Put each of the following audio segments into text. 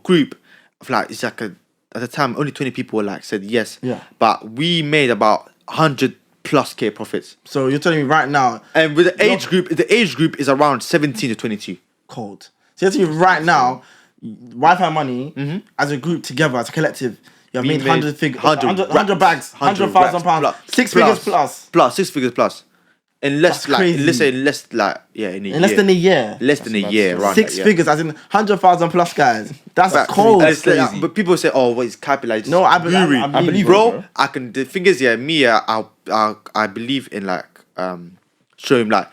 group of like, it's like at the time only 20 people were like said yes. Yeah. But we made about 100+ K profits. So you're telling me right now, And with the age group is around 17 to 22. cold. So you're telling me right now, Wi-Fi money as a group together, as a collective, you have We made made 100 bags, 100,000 pounds, 6 figures plus. Plus 6 figures plus. In less That's like crazy. let's say less like in a year. Less than a year. Less than a year, around 6 that, yeah. figures, as in 100,000 plus, guys. That's cold. And it's like, but people say, "Oh, what is capitalized?" No, I believe, bro. I can. The thing is, I believe in like showing like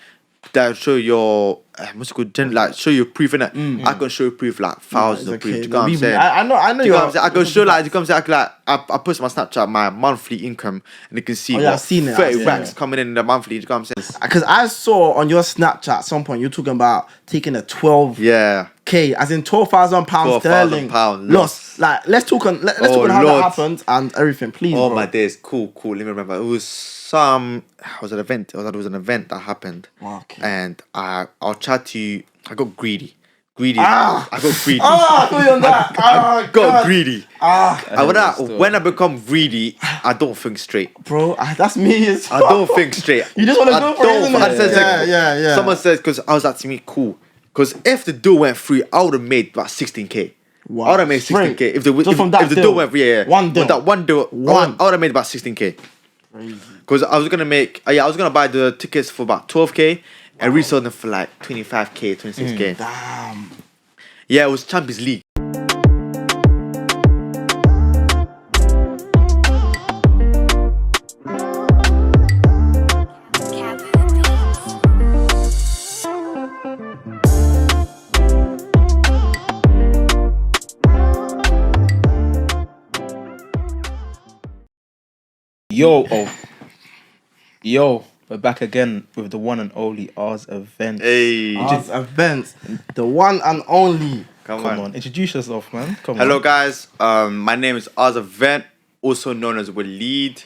that. Show your what's it called? Like show your proof in it. I can show proof like thousands of proof. You know what I'm saying? I know. You know what I'm saying? I can show like you come say like I post my Snapchat my monthly income and you can see I've seen it. 30 racks coming in the monthly. You know what I'm saying? Because I saw on your Snapchat at some point you're talking about taking a 12K, as in £12,000 sterling loss. Like let's talk on how that happened and everything, please. Oh bro. my days, cool. Let me remember. It was an event. It was an event that happened. Okay. And I'll chat to you. I got greedy. I got greedy. I feel you on that. I got greedy. When I become greedy, I don't think straight. Bro, that's me. I don't think straight. You just want to go for it, isn't it? Yeah. Someone says, because I was like to me, cool. Because if the deal went through, I would have made about 16K. Wow. I would have made 16K. If the deal went through, One deal. With that one deal, I would have made about 16K. Because I was going to buy the tickets for about 12K and resell them for like 25K, 26K. Damn. Yeah, it was Champions League. Yo, we're back again with the one and only Arzevents. Hey. Arzevents, the one and only. Come on, introduce yourself, man. Hello, guys. My name is Arzevents, also known as Waleed.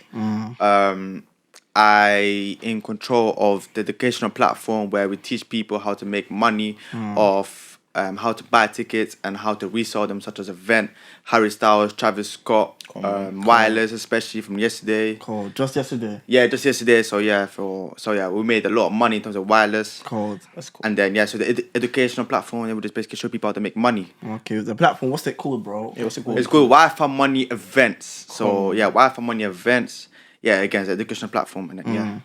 I in control of the educational platform where we teach people how to make money off how to buy tickets and how to resell them, such as Event, Harry Styles, Travis Scott, Wireless, especially from yesterday. Cool. Just yesterday. Yeah, just yesterday. So we made a lot of money in terms of Wireless. Cool. That's cool. And then so the educational platform, they would just basically show people how to make money. Okay, the platform. What's it called, bro? Yeah, what's it called? It's called Wi-Fi Money Events. So Wi-Fi Money Events. Yeah, again, it's an educational platform, and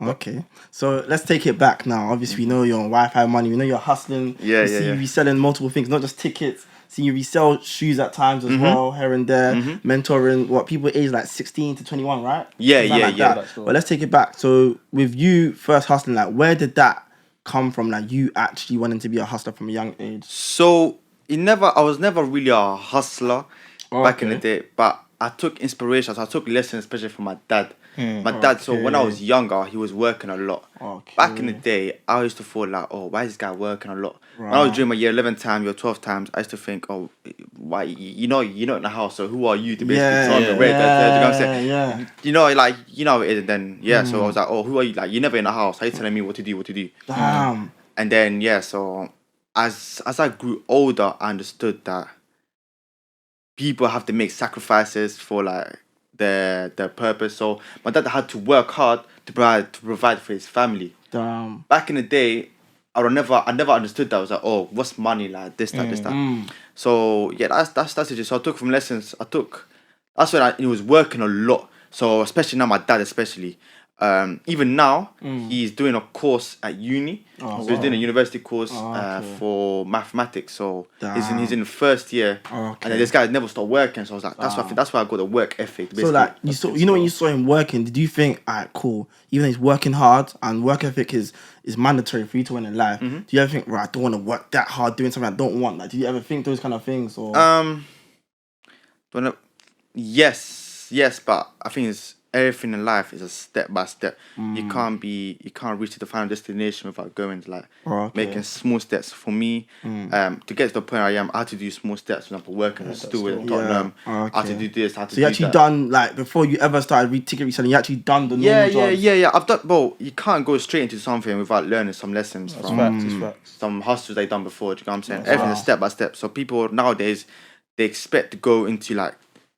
Okay, so let's take it back now. Obviously, we know you're on Wi-Fi money. We know you're hustling. Yeah, we see you reselling multiple things, not just tickets. See you resell shoes at times as well, here and there. Mentoring people aged like 16 to 21, right? Yeah. But let's take it back. So with you first hustling, like where did that come from? Like you actually wanting to be a hustler from a young age? So I was never really a hustler back in the day, but I took inspiration. So I took lessons, especially from my dad. My dad, so when I was younger, he was working a lot. Back in the day, I used to feel like, oh, why is this guy working a lot? When I was doing my year 11 time, year 12 times, I used to think, oh, why, you're not in the house, so who are you to basically tell me where you know what I'm saying? And then, so I was like, oh, who are you? Like, you're never in the house. How are you telling me what to do? Damn. And then, so as I grew older, I understood that people have to make sacrifices for like their purpose. So my dad had to work hard to provide for his family. Damn. Back in the day, I never understood that. I was like, oh, what's money, like this, that. So yeah, that's it. So I took from lessons. That's when he was working a lot. So especially now, my dad especially. Even now, he's doing a course at uni. So he's doing a university course for mathematics. So he's in the first year, and then this guy never stopped working. So I was like, that's why I got the work ethic. Basically. So like when you saw him working, did you think, alright, cool? Even though he's working hard and work ethic is mandatory for you to win in life. Do you ever think, right, I don't want to work that hard doing something I don't want? Like, did you ever think those kind of things? Or yes, but I think it's. Everything in life is a step by step. You can't reach to the final destination without going to making small steps. For me, to get to the point I am, I had to do small steps. For example, working as a steward in Tottenham. I had to do this. I had to do that. So you actually done before you ever started ticket reselling. You actually done the normal jobs. Yeah. I've done. Well, you can't go straight into something without learning some lessons from some hustles they done before. Do you know what I'm saying? Everything is step by step. So people nowadays, they expect to go into like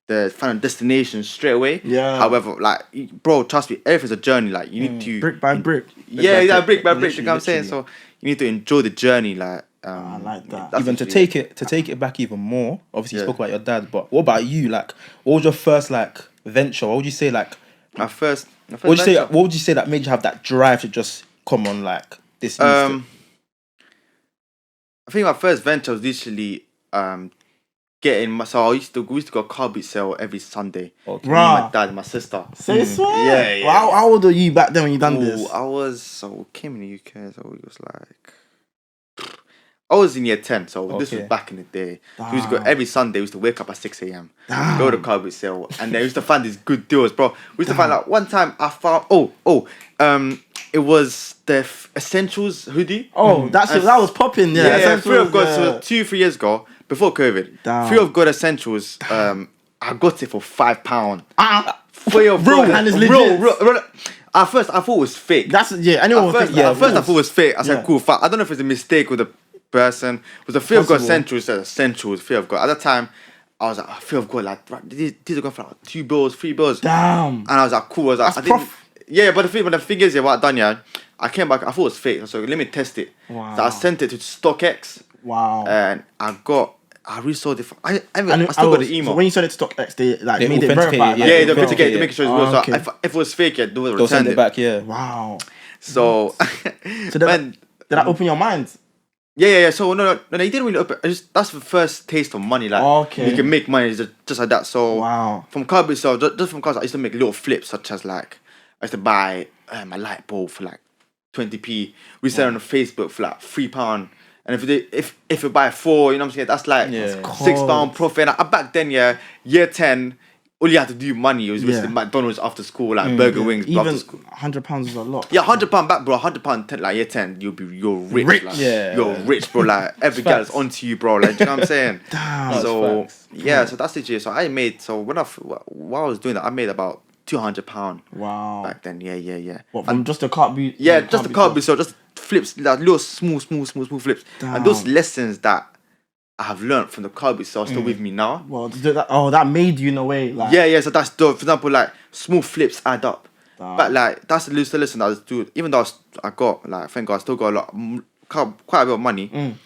the final destination straight away. Yeah. However, like, bro, trust me, everything's a journey. Like, you need to brick by brick. brick by brick. You know what I'm saying? So you need to enjoy the journey. Like, I like that. Even to take it back even more. Obviously, you spoke about your dad, but what about you? Like, what was your first like venture? What would you say like? My first What would you say? What would you say that made you have that drive to just come on like this? I think my first venture was literally so we used to go car boot sale every Sunday. Okay. Me, my dad, and my sister. Say swear. Yeah. Well, how old were you back then when you done this? Came in the UK, so it was like I was in year 10, so this was back in the day. We used to go every Sunday. We used to wake up at 6 a.m. Go to car boot sale, and then we used to find these good deals, bro. We used to find like one time I found it was the Essentials hoodie. Oh, that was popping. Yeah, Free of God. So 2-3 years ago, before COVID, Free of God Essentials. I got it for £5. Free of God, and it's real. At first, I thought it was fake. Anyone would think. At first, I thought it was fake. I said, cool. I don't know if it's a mistake with the person. It was the Free of God Essentials, Free of God. At the time, I was like, Free of God, like, these are going for like 2 bills, 3 bills. Damn. And I was like, cool. But the thing is, what I done, I came back, I thought it was fake. So let me test it. Wow. So I sent it to StockX. Wow. And I resold it. I still got the email. So when you sent it to StockX, they made it authenticate verified. they authenticate to make sure it's real. Okay. So if it was fake, they would They'll send return it back. Yeah. Wow. So, did that open your mind? Yeah. So no, you didn't really open. That's the first taste of money. Like, you can make money just like that. So, wow. From car boot sale, just from cars, I used to make little flips, such as like I used to buy my light bulb for like 20p. We sell it on Facebook for like £3. And if you buy 4, you know what I'm saying, that's like £6 profit. And back then, year 10, all you had to do money was visit McDonald's after school, like burger wings after school. £100 is a lot. Yeah, £100 back, bro. £100 like year 10, you're rich. Like, you're rich, bro. Like, every girl is onto you, bro. Like, you know what I'm saying? Damn. So so that's the So I made while I was doing that, I made about £200. Wow. Back then, yeah. What, from just a cart boot? Yeah, just a cart boot, so just flips, like little small flips. Damn. And those lessons that I have learned from the car boot sale are still with me now. Well, that made you in a way. Like, yeah, so that's dope. For example, like, small flips add up. Damn. But like, that's the lesson I was doing. Even though I got, like, thank God, I still got quite a bit of money.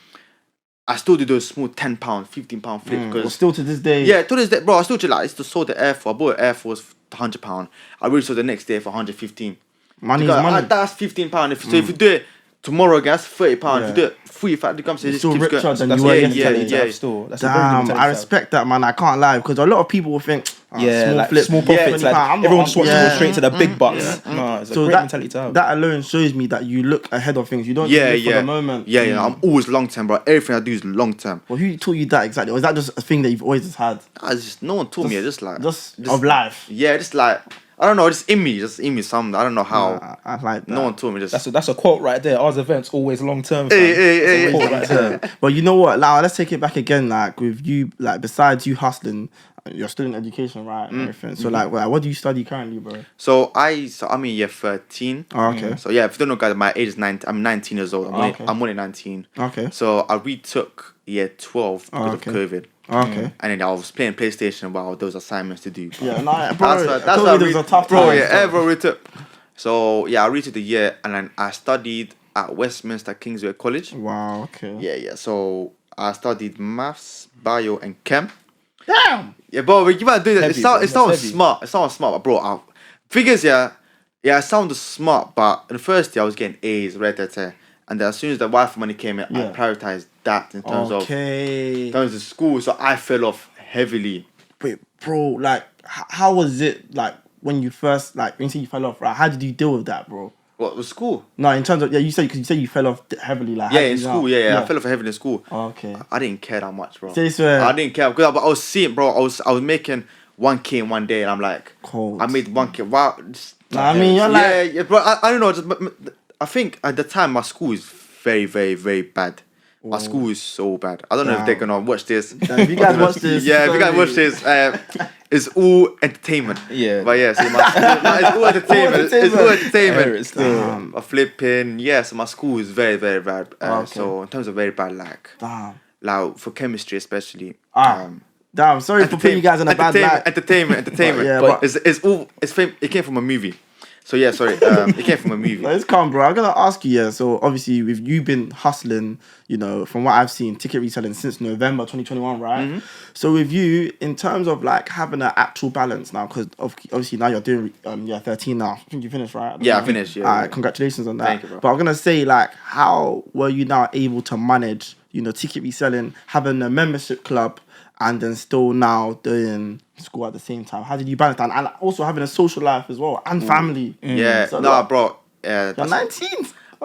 I still do those small £10, £15 flips. Well, still to this day. Yeah, to this day, bro. I still I used to sold the Air Force. I bought an Air Force for £100. I really sold the next day for £115. Money is money. That's £15. If you do it tomorrow again, that's £30. If you do it 45, it comes to still richer than you were yesterday. Damn, I respect that, man. I can't lie, because a lot of people will think, small profits. Like, everyone just wants to go straight to the big bucks. No, it's a great mentality to have. That alone shows me that you look ahead of things. You don't live for the moment. Yeah. I'm always long term, bro. Everything I do is long term. Well, who taught you that exactly? Or is that just a thing that you've always had? No one taught me. Just of life. Yeah, just like, I don't know, just in me something. I don't know how. I like that. No one told me this. That's a quote right there. Arzevents always long term. Hey. Right there. But you know what? Now let's take it back again. Like, with you, like, besides you hustling, you're still in education, right? And everything. So like, what do you study currently, bro? So I'm in year 13. Oh, okay. So yeah, if you don't know, guys, my age is 19. I'm 19 years old. I'm only 19. Okay. So I retook year 12 because of COVID. Okay. And then I was playing PlayStation while there was assignments to do. Yeah, bro, that's what it was a tough time. Bro, bro, retook. So yeah, I retook the year, and then I studied at Westminster Kingsway College. Wow. Okay. Yeah. So I studied maths, bio, and chem. Damn. Yeah, bro, you might do that. It sounds heavy. smart. It sounds smart, but bro, figures, I sounded smart, but in the first year I was getting A's, right. And then as soon as the Wi-Fi money came in, I prioritized that in terms of school. So I fell off heavily. Wait, bro, like, how was it, like, when you first, like, when you say you fell off, right? How did you deal with that, bro? What, with school? No, in terms of, you said you fell off heavily, like. Yeah, in school, I fell off heavily in school. Oh, okay. I didn't care that much, bro. Say swear. I didn't care, because I was seeing, bro, I was making 1K in one day, and I'm like, cold. I made 1K. Wow. I mean, you're like. Yeah, bro, I don't know, I think at the time my school is very, very, very bad. My school is so bad. I don't know if they're gonna watch this. If you guys watch this, if you guys watch this, it's all entertainment. Yeah. But yeah, so it's all entertainment. It's all entertainment. A flipping. Yeah, so my school is very, very bad. So in terms of very bad, like for chemistry especially, Damn, sorry for putting you guys in a bad light. Entertainment. But It came from a movie. So yeah, sorry. It came from a movie. No, it's calm, bro. I'm gonna ask you, yeah. So obviously, with you been hustling, from what I've seen, ticket reselling since November 2021, right? Mm-hmm. So with you, in terms of like having an actual balance now, because obviously now you're doing, 13 now. I think you finished, right? I finished. Yeah. Alright, congratulations on that. Thank you, bro. But I'm gonna say, like, how were you now able to manage, ticket reselling, having a membership club, and then still now doing school at the same time? How did you balance that? And also having a social life as well and family. Yeah, So bro. You're 19.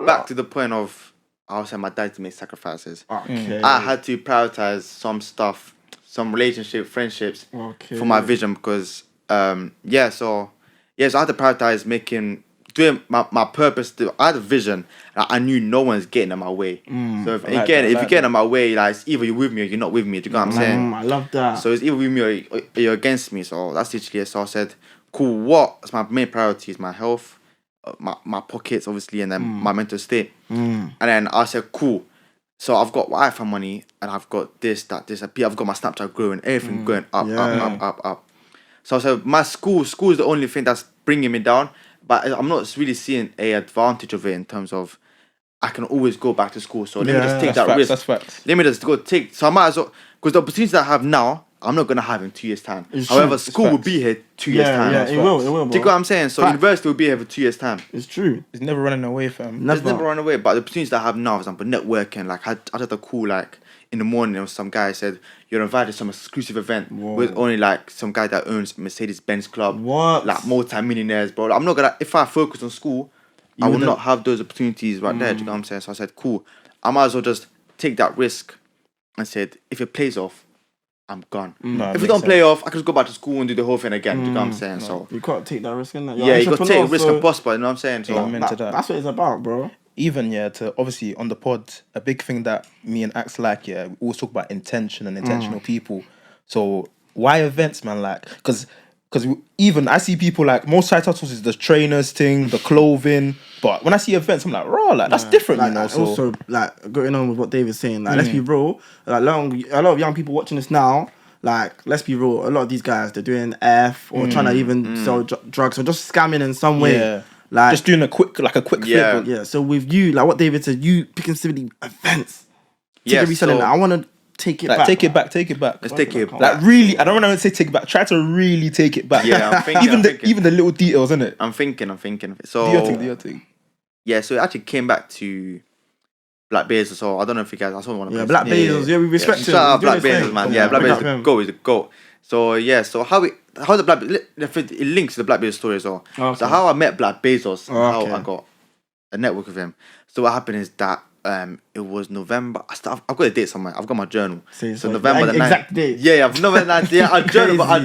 Back to the point of, I was saying my dad to make sacrifices. Okay. I had to prioritize some stuff, some relationship, friendships for my vision because, so I had to prioritize doing my purpose. I had a vision. I knew no one's getting in my way. So if you're getting in my way, like it's either you're with me or you're not with me. Do you know what I'm saying? I love that. So it's either with me or you're against me. So that's literally it. So I said, cool. What's my main priority is my health, my pockets, obviously, and then my mental state. And then I said, cool. So I've got Wi-Fi money and I've got this. I've got my Snapchat growing, everything going up. So I said, my school is the only thing that's bringing me down. But I'm not really seeing a advantage of it in terms of I can always go back to school. So let me just take that risk. That's facts. Let me just go take. So I might as well, because the opportunities that I have now, I'm not gonna have in 2 years' time. However, school will be here 2 years' time. Yeah, it will. Bro. Do you get what I'm saying? So university will be here for 2 years' time. It's true. It's never running away, fam. It's never run away. But the opportunities that I have now, for example, networking. Like I had a call like in the morning. There was some guy said you're invited to some exclusive event with only like some guy that owns Mercedes-Benz club. What? Like multi-millionaires, bro. I'm not gonna. If I focus on school, I will not have those opportunities right there. Do you know what I'm saying? So I said, cool. I might as well just take that risk. And said, if it plays off, I'm gone. If it don't play off, I can just go back to school and do the whole thing again. Do you know what I'm saying? So you can't take that risk, innit? you got to take risk and prosper. You know what I'm saying? So that's what it's about, bro. Even to obviously on the pod, a big thing that me and Axe like, we always talk about intention and intentional people. So why events, man? Like, because even I see people like most side hustles is the trainers thing, the clothing. But when I see events, I'm like, raw, like that's different, like, So also, like going on with what David's saying, like let's be real. Like a lot of young people watching this now. Like, let's be real. A lot of these guys, they're doing F or trying to even sell drugs or just scamming in some way. Yeah. Like just doing a quick flip. Yeah. So with you, like what David said, you picking specifically events. Ticket reselling. So I want to take it like, back. Take it back. Let's take it back. Like really, I don't want to say take it back. Try to really take it back. Yeah, I'm thinking. even the little details, innit? I'm thinking. So Do your thing. Yeah, so it actually came back to Black Bezos. So I don't know if you guys. I saw one of them. Black Bezos. Yeah, we respect him. Shout out Black Bezos, man. Yeah, Black Bezos is the GOAT. So yeah, so how the Black it links to the Black Bezos story as well. Okay. So how I met Black Bezos, how I got a network with him. So what happened is that it was November. I've got a date somewhere. I've got my journal. So November the 9th. Exact date. Yeah, November 9th. Yeah, I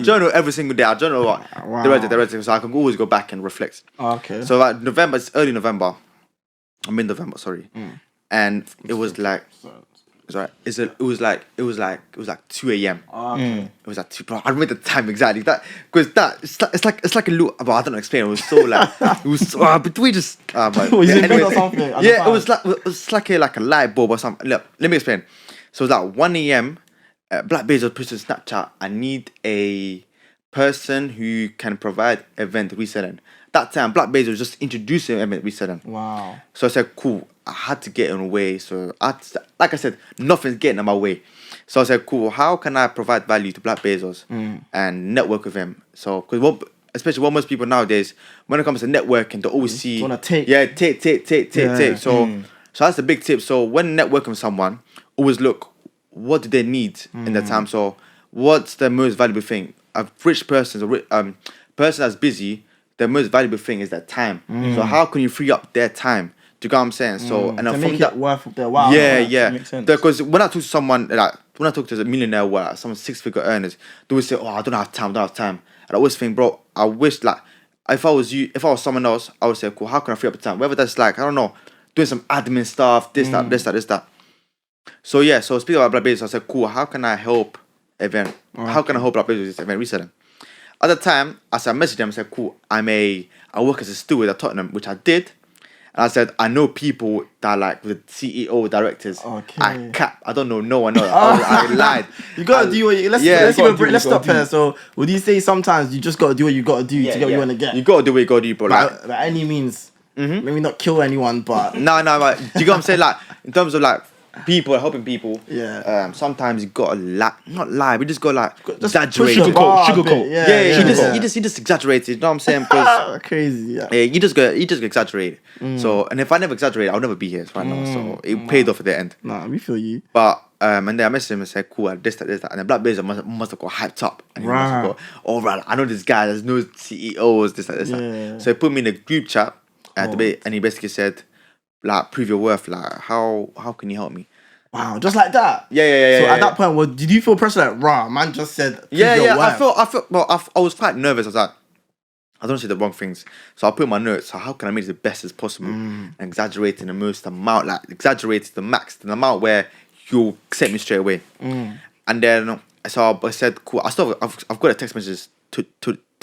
journal every single day. I journal the rest, so I can always go back and reflect. Okay. So like November, it's early November. I'm in November, sorry. And it was like. Sorry, it was like 2 a.m. Okay. It was like 2. Bro, I remember the time exactly. It's like a little. Well, I don't know explain. It was so like it was. But we just. But, Was it anyway, or something? Yeah, it was like a light bulb or something. Look, let me explain. So it was like 1 a.m. Black Bezos posted Snapchat. I need a person who can provide event reselling. That time, Black Bezos was just introducing event reselling. Wow. So I said, cool. I had to get in the way. So like I said, nothing's getting in my way. So I said, cool. How can I provide value to Black Bezos and network with him? So because especially what most people nowadays, when it comes to networking, they always see wanna take. Yeah, take. So that's the big tip. So when networking with someone, always look what do they need in the time. So what's the most valuable thing? A rich person, person that's busy. The most valuable thing is their time. So how can you free up their time? Do you get what I'm saying? So and then to from make that, it worth their while. yeah. Makes sense. Because when I talk to someone when I talk to a millionaire or some 6-figure earners, they always say, "Oh, I don't have time." And I always think, bro, I wish like if I was someone else, I would say, cool. How can I free up the time? Whether that's like I don't know, doing some admin stuff, this that. So yeah. So speaking about Black Bezos, I said, cool. How can I help event? How can I help Black Bezos with this event reselling? At the time, I messaged them and said, cool, I work as a steward at Tottenham, which I did. And I said, I know people that like the CEO directors. Okay. I cap. I don't know no one else. I lied. You gotta do what you. Let's stop here. So, would you say sometimes you just gotta do what you gotta do to get what you wanna get? You gotta do what you gotta do, bro. By any means. Maybe not kill anyone, but no, but do you get what I'm saying? Like in terms of like people helping people. Yeah. Sometimes you gotta not lie. We just gotta like just exaggerate. Sugarcoat. Yeah. You just exaggerate it. You know what I'm saying? Because crazy. Yeah. you just go exaggerate. So and if I never exaggerate, I'll never be here right now. So it paid off at the end. Nah, we feel you. But and then I messaged him and said, cool, this, that. And then Black Blazer must have got hyped up. And he must have got, oh, right, I know this guy, there's no CEOs, this, that. So he put me in a group chat and he basically said, like, prove your worth. Like, how can you help me? Wow, just like that. Yeah. So at that point, did you feel pressure like, rah, man just said, prove your worth? I felt, well, I was quite nervous. I was like, I don't say the wrong things. So I put in my notes, so how can I make it the best as possible? And exaggerating the most amount, like exaggerating the max, the amount where you'll accept me straight away. And then so I said, cool. I've got a text messages to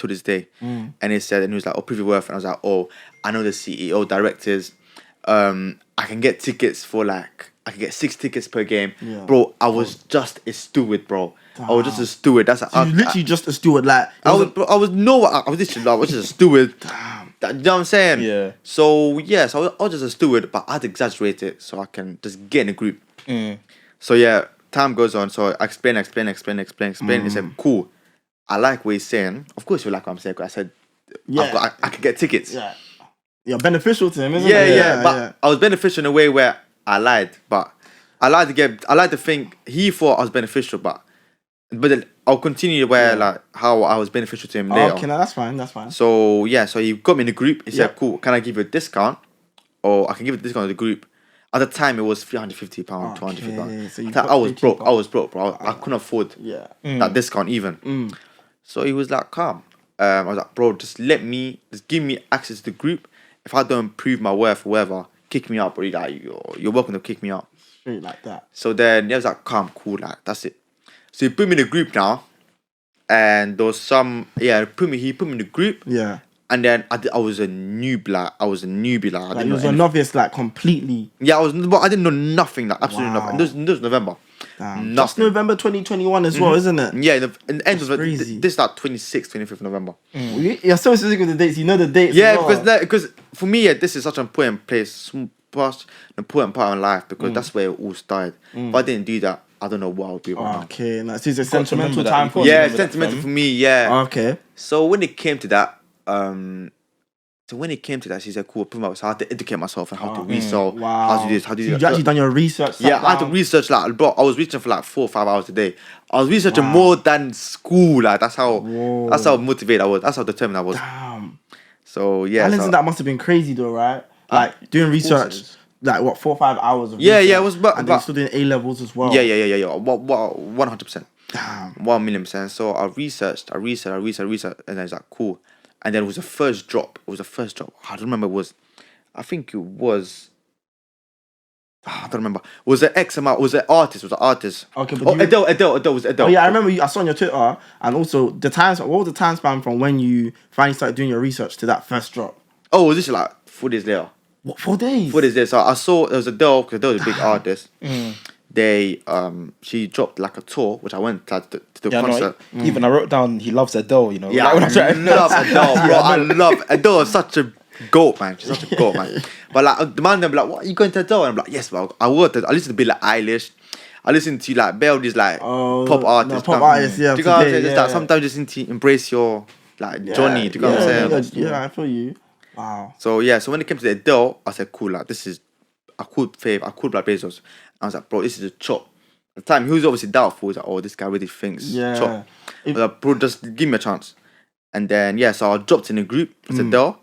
this day. And he was like, oh, prove your worth. And I was like, oh, I know the CEO directors. I can get tickets for like, I can get 6 tickets per game. Bro, I was just a steward, bro. I was just a steward. That's so you literally just a steward, like I was just a steward. Damn. You know what I'm saying? Yeah. So I was just a steward, but I'd exaggerate it so I can just get in a group. So yeah, time goes on. So I explain. He said, cool. I like what he's saying. Of course you like what I'm saying, because I said I could get tickets. Yeah. You're beneficial to him, isn't it? But I was beneficial in a way where I lied, but I lied to think he thought I was beneficial, but then I'll continue where like how I was beneficial to him later. Okay, no, that's fine. So so he got me in the group. He said, "Cool, can I give you a discount, or I can give you a discount to the group?" At the time, it was £350, £250. So I was broke, bro. I couldn't afford that discount even. So he was like, "Calm." I was like, "Bro, just give me access to the group. If I don't prove my worth or whatever, kick me out, bro. You're welcome to kick me out." Straight like that. So then he was like, calm, cool, like that's it. So he put me in a group now, and there was he put me in the group. Yeah. And then I was a newbie, like I you was a novice, like completely. Yeah, but I didn't know nothing, like absolutely nothing. This was November. Damn. Just November 2021 as well, isn't it? Yeah, in the end of this is like 26th, 25th November. You're so specific with the dates. You know the dates. Yeah, because for me, this is such an important place, an important part of my life, because that's where it all started. If I didn't do that, I don't know what I would be right now. Okay, that's a sentimental time for you. Yeah, it's sentimental for me. Yeah. Okay. So when it came to that, she said, "Cool, so I had to educate myself on how to resell, how to do this, how to do that." You actually done your research. Yeah, I had to research bro. I was researching for like 4 or 5 hours a day. I was researching more than school. Like that's how motivated I was. That's how determined I was. Damn. So yeah, that must have been crazy though, right? Like doing research. Like what, 4 or 5 hours of research? Yeah, it was. And then still doing A levels as well. Yeah. 100%. Damn. 1,000,000%. So I researched, and then it's like cool. And then it was the first drop. I don't remember. I think it was. I don't remember. Was it X amount? Was it artist? Okay, but Adele was Adele. Oh yeah, I remember. I saw on your Twitter, and also the times. What was the time span from when you finally started doing your research to that first drop? Oh, was this like 4 days later? What, 4 days? 4 days later. So I saw there was Adele, because Adele was a big artist. She dropped like a tour, which I went to the concert. No, even I wrote down he loves Adele, you know. Yeah, like, I love Adele, bro. I love Adele. Is such a goat, man. She's such a goat, man. But like the man, they'll be like, "What, are you going to Adele?" And I'm like, "Yes, bro. I would." I listen to Billie Eilish. I listen to like Bell, these like pop artists. Pop artists, yeah. Do you know what I'm saying? Like, sometimes you just need to embrace your like Johnny. Do you know what I'm saying? Yeah, I feel you. Wow. So when it came to the Adele, I said, "Cool, like this is." I called Black Bezos. I was like, "Bro, this is a chop." At the time, he was obviously doubtful. He was like, "Oh, this guy really thinks chop." I was like, "Bro, just give me a chance." And then so I dropped in a group. It's Adele.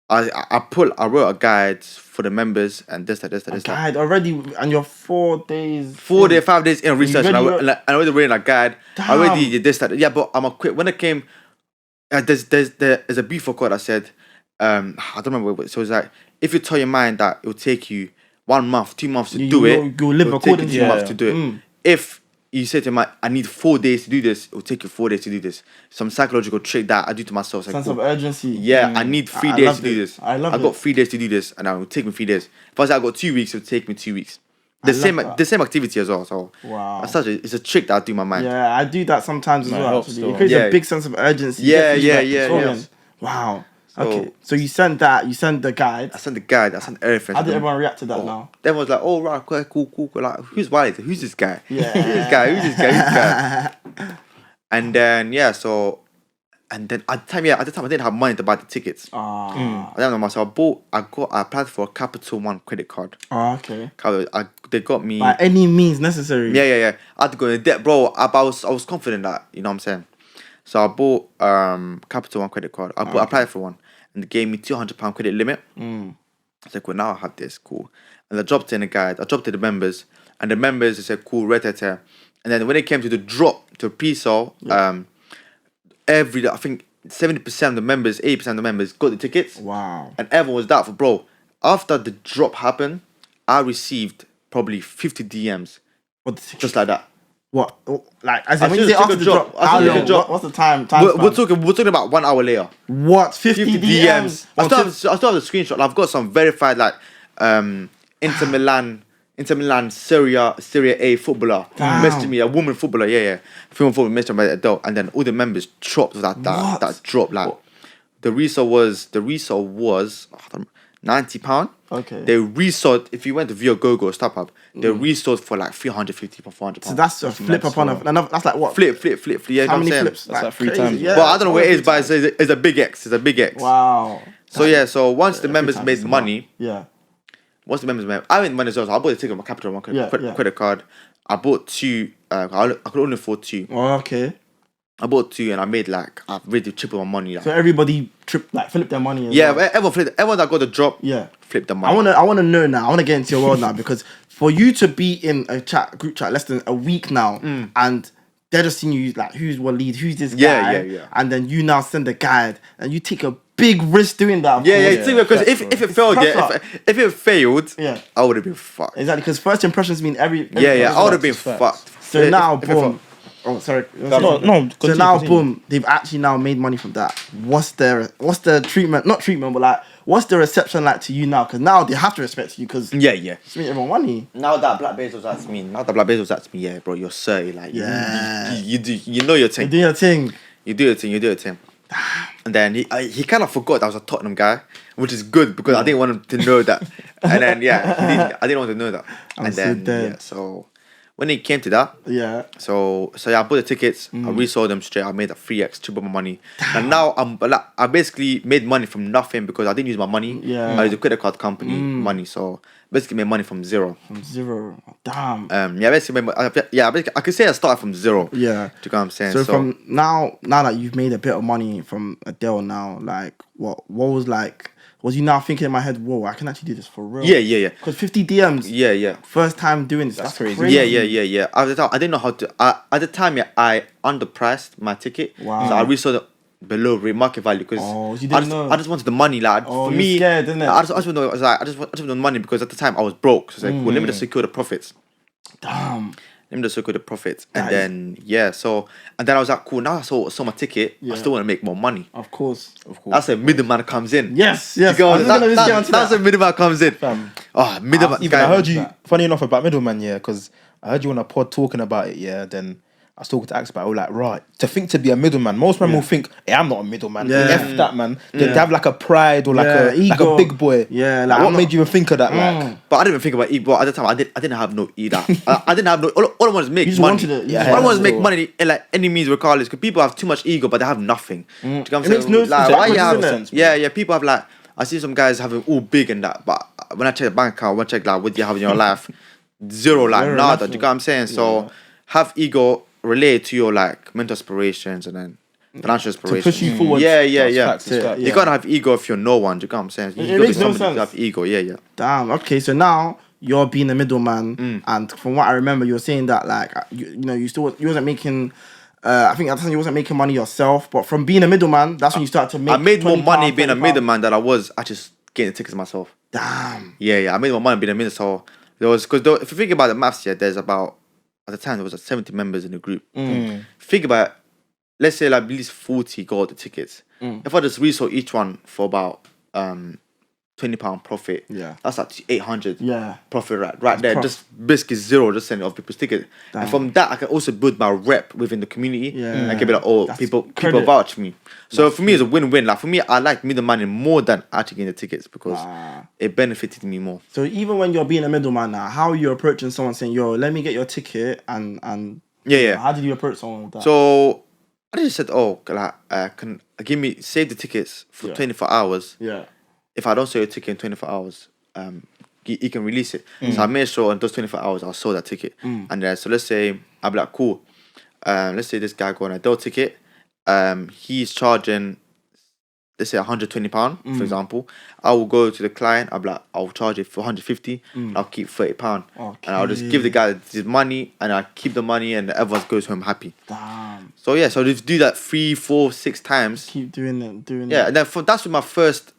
I wrote a guide for the members and this. Guide already, and you're 4 days. 5 days in research, and I already written a guide. Damn. I already did this, that. Yeah, but I'm a quick. When it came, there's a before quote I said. I don't remember. So it's like, if you tell your mind that it will take you 1 month, 2 months to do it, you'll live according to 2 months to do it. If you say to him, I need 4 days to do this. It will take you 4 days to do this. Some psychological trick that I do to myself. Sense of urgency. Yeah, I need 3 days to do this. I got 3 days to do this, and it will take me 3 days. If I say I got 2 weeks, it will take me 2 weeks. The same activity as well. So wow, it's a trick that I do in my mind. Yeah, I do that sometimes as well. Actually, it creates a big sense of urgency. Yeah. Wow. Okay, so you sent the guide. I sent the guide. I sent everything. How did everyone react to that now? Everyone was like, "Oh right, cool." Like, who's Wiley? Who's this guy? Yeah. Who's this guy? And then at the time I didn't have money to buy the tickets. I don't know myself. I applied for a Capital One credit card. Oh, okay. They got me by any means necessary. Yeah. I had to go in debt, bro. I was confident that, you know what I'm saying. So I bought Capital One credit card. I applied for one, and they gave me £200 credit limit. I was like, well, now I have this, cool. And I dropped it in the guide. I dropped it to the members, and the members, they said, cool, right there. And then when it came to the drop to pre-sale, I think 70% of the members, 80% of the members got the tickets. Wow. And everyone was doubtful, bro. After the drop happened, I received probably 50 DMs. Just like that. What? Like, as in when you say after the drop, what's the time we're talking about 1 hour later. What? 50 DMs? I still have the screenshot. I've got some verified, like, Inter Milan Serie A footballer messaged me, a woman footballer, female footballer messaged me adult, and then all the members dropped that drop. Like, the resale was £90. Okay. They resold, if you went to via Google or StubHub, they resold for like 350 or 400 pounds. So that's a flip upon that's like what? Flip. Yeah, how many flips? That's like 3 times. Yeah. Well, I don't know what it is, but it's a big X. It's a big X. Wow. So once the members made money, once the members made, I made money as well. So I bought a ticket on my Capital One credit card. I bought 2. I could only afford 2. Oh, okay. I bought 2 and I made I've really tripled my money. Like. So everybody flipped their money. Everyone that got the drop, flipped their money. I wanna know now. I wanna get into your world now, because for you to be in a group chat less than a week now, and they're just seeing you like, who's Waleed, who's this guy, and then you now send a guide and you take a big risk doing that. Because if it failed, if it failed, I would have been fucked. Exactly, because first impressions mean every. I would have been fucked. So now, boom. Oh, sorry. No. So now, boom, they've actually now made money from that. What's the treatment? Not treatment, but like, what's the reception like to you now? Because now they have to respect you, because it's making everyone money. Now that Black Bezos asked me, yeah, bro, you're sorry, like, you know your thing. You do your thing. You do your thing. And then he kind of forgot that I was a Tottenham guy, which is good, because I didn't want him to know that. And then I didn't want to know that. And then so when it came to that, so I bought the tickets, I resold them straight, I made a 3x, triple my money. And now I basically made money from nothing, because I didn't use my money. I used a credit card company money, so basically made money from zero. Damn. Basically I could say I started from zero. Do you know what I'm saying? So from now that you've made a bit of money from a deal now, like what was like? Was you now thinking in my head, whoa, I can actually do this for real? Yeah. Because 50 DMs. First time doing this. That's crazy. Yeah. At the time, I didn't know how to. At the time, I underpriced my ticket. Wow. So I resold it below market value, because I just wanted the money, like, for me. Scared, didn't it? I just wanted the money, because at the time I was broke. So it's like, well, let me just secure the profits. Damn. Let me just secure the profits, and then I was like, cool. Now I saw my ticket. I still want to make more money. Of course. That's a middleman comes in. Yes. That's a middleman comes in. Middleman. Even I heard you. Funny enough about middleman, because I heard you on a pod talking about it. Then I was talking to Axe about it. I was like, right, to be a middleman. Most men will think, hey, I'm not a middleman. F that, man. They have like a pride or like a ego, like a big boy. Like what made you even think of that? Like, but I didn't even think about ego at the time. I didn't have no ego. I didn't have no. All I wanted to make money. All I wanted to make money in like any means, regardless. Because people have too much ego, but they have nothing. Do you know what I'm saying? Makes no sense. Like, why you have? People have like. I see some guys having all big and that, but when I check the bank account, when I check like what you have in your life, zero, like nada. Do you get what I'm saying? So have ego related to your like mental aspirations and then financial aspirations. To push you forward. You can't have ego if you're no one. Do you get what I'm saying? You makes no sense. To have ego. Damn. Okay, so now you're being a middleman, and from what I remember, you were saying that like you wasn't making. I think at the time you wasn't making money yourself, but from being a middleman, that's when you started to make. I made more money being a middleman than I was actually getting the tickets myself. Damn. I made more money being a middleman. So there was, because if you think about the maths, there's about at the time there was like 70 members in the group. Think about, let's say like at least 40 got the tickets. If I just resold each one for about £20 profit, that's like 800 profit right there. Just basically zero, just sending off people's tickets. And from that, I can also build my rep within the community. And I can be like, people vouch for me. So for me, it's a win-win. Like for me, I like middleman more than actually getting the tickets because it benefited me more. So even when you're being a middleman now, how are you approaching someone saying, "Yo, let me get your ticket," and how did you approach someone with that? So I just said, can save the tickets for 24 hours. If I don't sell your ticket in 24 hours, you can release it. So I made sure in those 24 hours, I'll sell that ticket. And then, so let's say, I'll be like, cool. Let's say this guy got on a Dell ticket. He's charging, let's say, £120, for example. I will go to the client. I'll be like, I'll charge it for 150. I'll keep £30. And I'll just give the guy his money, and I keep the money, and everyone goes home happy. Damn. So yeah, so just do that 3, 4, 6 times. Keep doing it. Yeah, and then that's when my first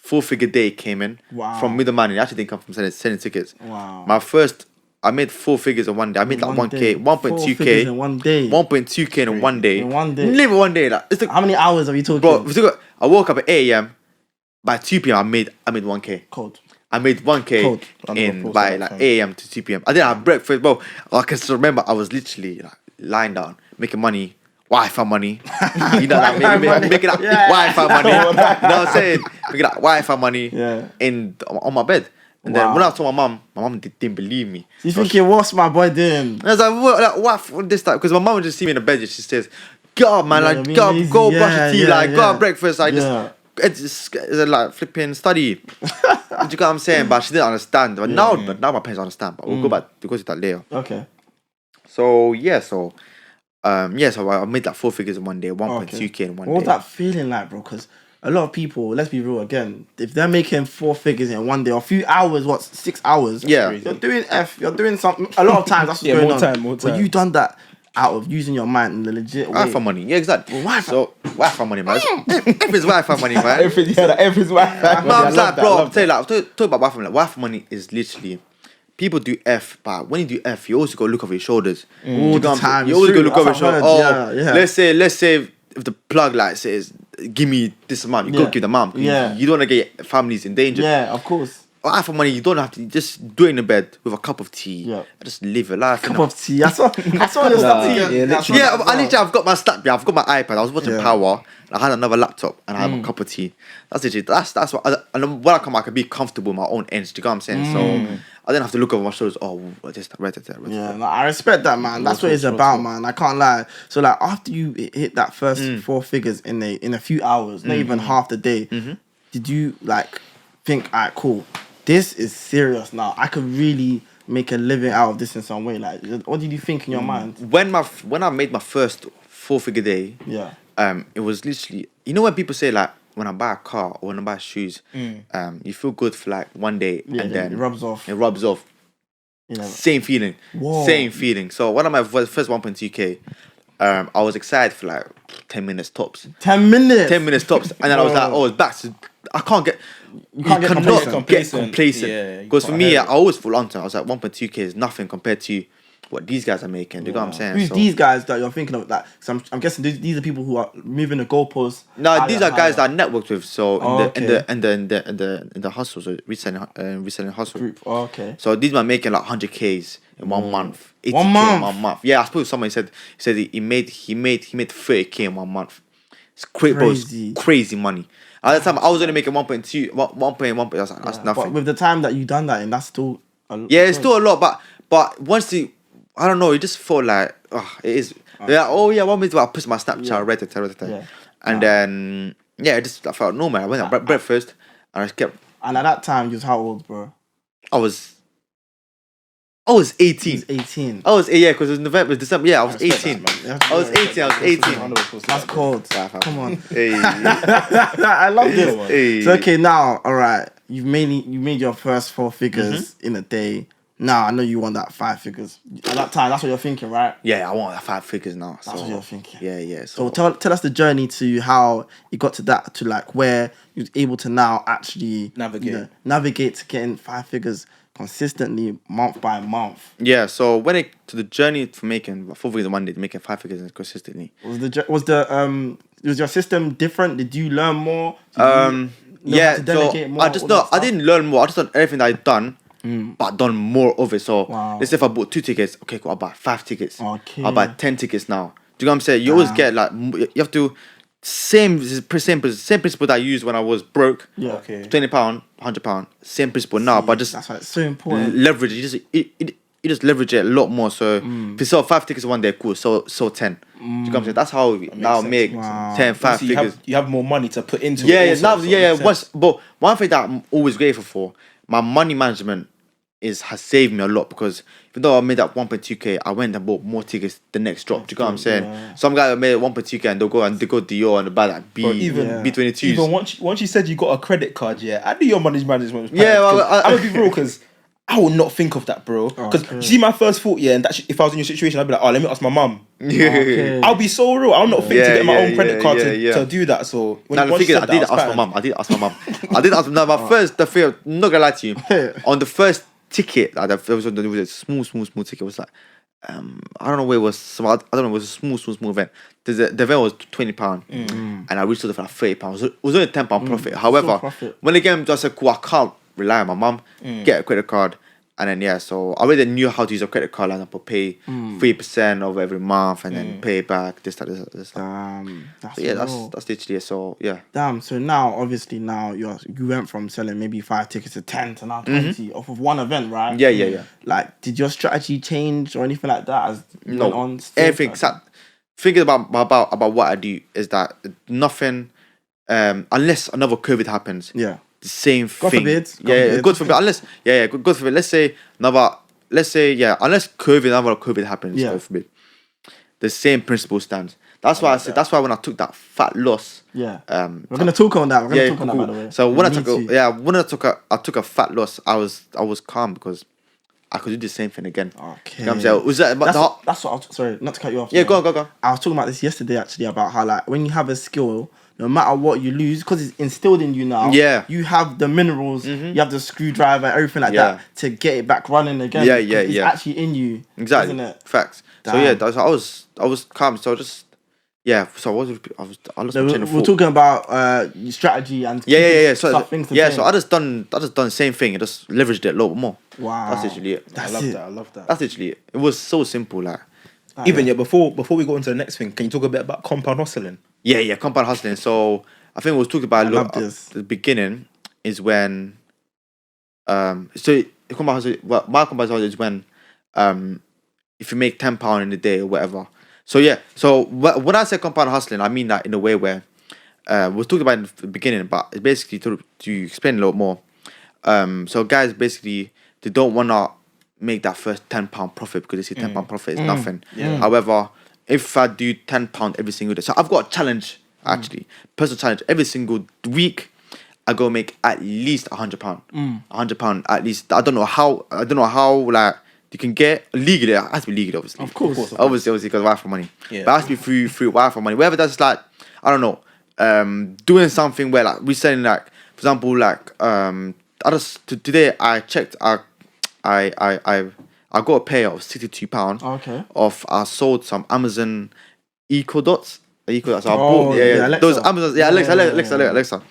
4-figure day came in from middleman. It actually didn't come from selling tickets. My first, I made 4 figures in one day. I made like 1K, 1.2K in one day. 1.2K in one day. In one day. Live one day. Like, How many hours are we talking? Bro, I woke up at 8 a.m. By 2 p.m. I made 1K. Cold. I made 1K by like 8 a.m. to 2 p.m. I didn't have breakfast, bro. I can still remember I was literally like lying down, making money. Wi-Fi money, you know, like making that Wi-Fi money. You know what I'm saying? Making that Wi-Fi money on my bed. And then when I told my mum didn't believe me. She's thinking, what's my boy doing? And I was like, what this time? Because my mum would just see me in the bed and she says, "Get up, man! Like, get up, go brush your teeth, like, go have breakfast, like, it's like flipping study." Do you get what I'm saying? But she didn't understand. But now my parents understand. But we'll go to that later. Okay. So so I made like 4 figures in one day, 1.2K in one day. What was that feeling like, bro? Because a lot of people, let's be real again, if they're making 4 figures in one day, or a few hours, 6 hours? Yeah. You're doing something. A lot of times that's what's going on. More time. But you done that out of using your mind in the legit way. Wi-Fi money, yeah, exactly. Well, Wi-Fi. So Wi-Fi money, man. Everything's Wi-Fi money, man. Everything's Wi-Fi money. I'm like, bro, I'm telling you, like, talk about Wi-Fi money. Wi-Fi money is literally. People do F, but when you do F, you also got to look over your shoulders. All the time. You always got to look over your shoulders. Yeah. Let's say if the plug like says, give me this amount, you got to give the mom. You don't want to get families in danger. Yeah, of course. For money, you don't have to just do it in the bed with a cup of tea. Yeah. Just live your life. Cup of tea. I saw your stuff. I've got my stack. I've got my iPad. I was watching Power. I had another laptop and I had a cup of tea. That's it. That's what. And when I come, I can be comfortable in my own ends. Do you know what I'm saying? So I didn't have to look over my shoulders. Oh, just right. Yeah, I respect that, man. That's what it's about, man. I can't lie. So like after you hit that first 4 figures in a few hours, not even half the day, did you like think, alright, cool, this is serious now. I could really make a living out of this in some way. Like, what did you think in your mind? When I made my first 4-figure day, it was literally, you know when people say like, when I buy a car or when I buy shoes, you feel good for like one day and then it rubs off. You know, same feeling. Whoa. Same feeling. So when I made my first 1.2K, I was excited for like 10 minutes tops. 10 minutes? 10 minutes tops. And then I was like, oh, it's back. So I can't get... You cannot get complacent. Because for me, I always fall onto it. I was like, 1.2K is nothing compared to what these guys are making. Do you know what I'm saying? Who's these guys that you're thinking of? That? So I'm guessing these are people who are moving the goalposts. No, these are guys that I networked with. So in the hustle, so reselling hustle group. Oh, okay. So these are making like 100Ks in 1 month. 1 month. 1 month. Yeah, I suppose someone said he made 30K in 1 month. It's crazy. Crazy money. At the time, I was only making 1.2, 1.1. That's nothing. But with the time that you done that, and that's still it's still a lot. But once I don't know, it just felt like it is. One minute I pushed my Snapchat, read it. And then it just I felt normal. I went out breakfast and I just kept. And at that time, you was how old, bro? I was 18. 18. Because it was November, December. Yeah, I was 18. I was 18. That's cold. Come on. Hey. I love this. Hey. So okay, now, all right, you made your first 4 figures in a day. Now I know you want that 5 figures. At that time, that's what you're thinking, right? Yeah, I want that 5 figures now. That's what you're thinking. Yeah. So tell us the journey to how you got to that, to like where you're able to now actually navigate to getting 5 figures. consistently, month by month. Yeah, so when it to the journey for making 4 figures in one day, to making 5 figures consistently. Was your system different? Did you learn more? Did you Yeah, how to delegate so more? I just all that know I stuff? didn't learn more. I just done everything that I done, but done more of it. So Wow. let's say if I bought 2 tickets, okay, cool, I'll buy 5 tickets. Okay. I'll buy 10 tickets now. Do you know what I'm saying? You always get like you have to same principle that I used when I was broke. Yeah. Okay. £20, £100, same principle now, but just That's why it's so important. leverage. You just leverage it a lot more. So if you sell 5 tickets one day, cool. So 10. Do you know what I'm saying? That's how we now sense. make Wow. 10, 5 Obviously, figures. you have more money to put into Yeah, it. yeah, also, now, so it yeah, makes yeah. sense. But one thing that I'm always grateful for, my money management has saved me a lot, because even though I made that 1.2k, I went and bought more tickets the next drop. Do you know what I'm saying? Yeah. Some guy made 1.2k and they go Dior and buy like Bro, even B22s. Even once you said you got a credit card, yeah, I knew your money management was Yeah, well, I'm gonna be real, because I would not think of that, bro. Because you see, my first thought, yeah, and that if I was in your situation, I'd be like, oh, let me ask my mum. Okay. I'll be so real. I'll not think to get my own credit card yeah. to do that. So Now the once thing you is, said I did that, ask my mum. I did ask my mum. I did ask. No, my first, the fear. Not gonna lie to you. On the first ticket, like there was a small ticket. It was like, I don't know where it was. I don't know. It was a small event. The event was £20, and I resold it for like £30. It was only £10 profit. However, profit. when the game just said, "Cool, I can't rely on my mum. Get a credit card." And then so I already knew how to use a credit card, and I would pay 3% of every month, and then pay back this. That's So yeah, real. that's literally it. So yeah. Damn. So now, obviously, you went from selling maybe 5 tickets to 10 to now 20 off of one event, right? Yeah. Like, did your strategy change or anything like that as you No, went on? Still everything. Thinking about what I do is that nothing, unless another COVID happens. Yeah. The same God thing. forbid. God forbid. Unless God forbid. Let's say unless another COVID happens. Yeah. God forbid. The same principle stands. That's why I said. That's why when I took that fat loss. Yeah. We're gonna talk on that. We're gonna talk on that, by the way. So when I Me took a fat loss, I was calm, because I could do the same thing again. Okay. You know what I'm saying? Was that? That's what. Sorry, not to cut you off. Yeah, go on. I was talking about this yesterday, actually, about how, like, when you have a skill, no matter what you lose, because it's instilled in you now. Yeah. You have the minerals, you have the screwdriver, everything like Yeah. that to get it back running again. Yeah, 'cause it's actually in you. Exactly. Isn't it? Facts. Damn. So yeah, I was calm. So just So what was I lost So my chain of we're thought. talking about strategy and Yeah. So things to yeah, change. so I just done the same thing. I just leveraged it a lot more. Wow. That's literally it. That's I it. love that. That's literally it. It was so simple, like. Even before we go into the next thing, can you talk a bit about compound hustling? Yeah, compound hustling. So I think we was talking about a I lot. love this. The beginning is when so compound hustling. Well, my compound hustling is when if you make £10 in a day or whatever. So yeah. So when I say compound hustling, I mean that in a way where we was talking about in the beginning, but it's basically to explain a little more. So guys basically they don't wanna make that first £10 profit, because they see £10 profit is nothing. However, if I do £10 every single day, so I've got a challenge actually, personal challenge. Every single week, I go make at least £100. £100 at least. I don't know how like you can get legally. It has to be legal, obviously. Of course. Obviously, because Wi-Fi money. Yeah. But it has to be through Wi-Fi money. Whether that's like, I don't know, doing something where like we're selling, like, for example, like today I checked, I got a payout of £62. Okay. I sold some Amazon Eco Dots. So I Oh, bought Alexa. those Amazon Alexa.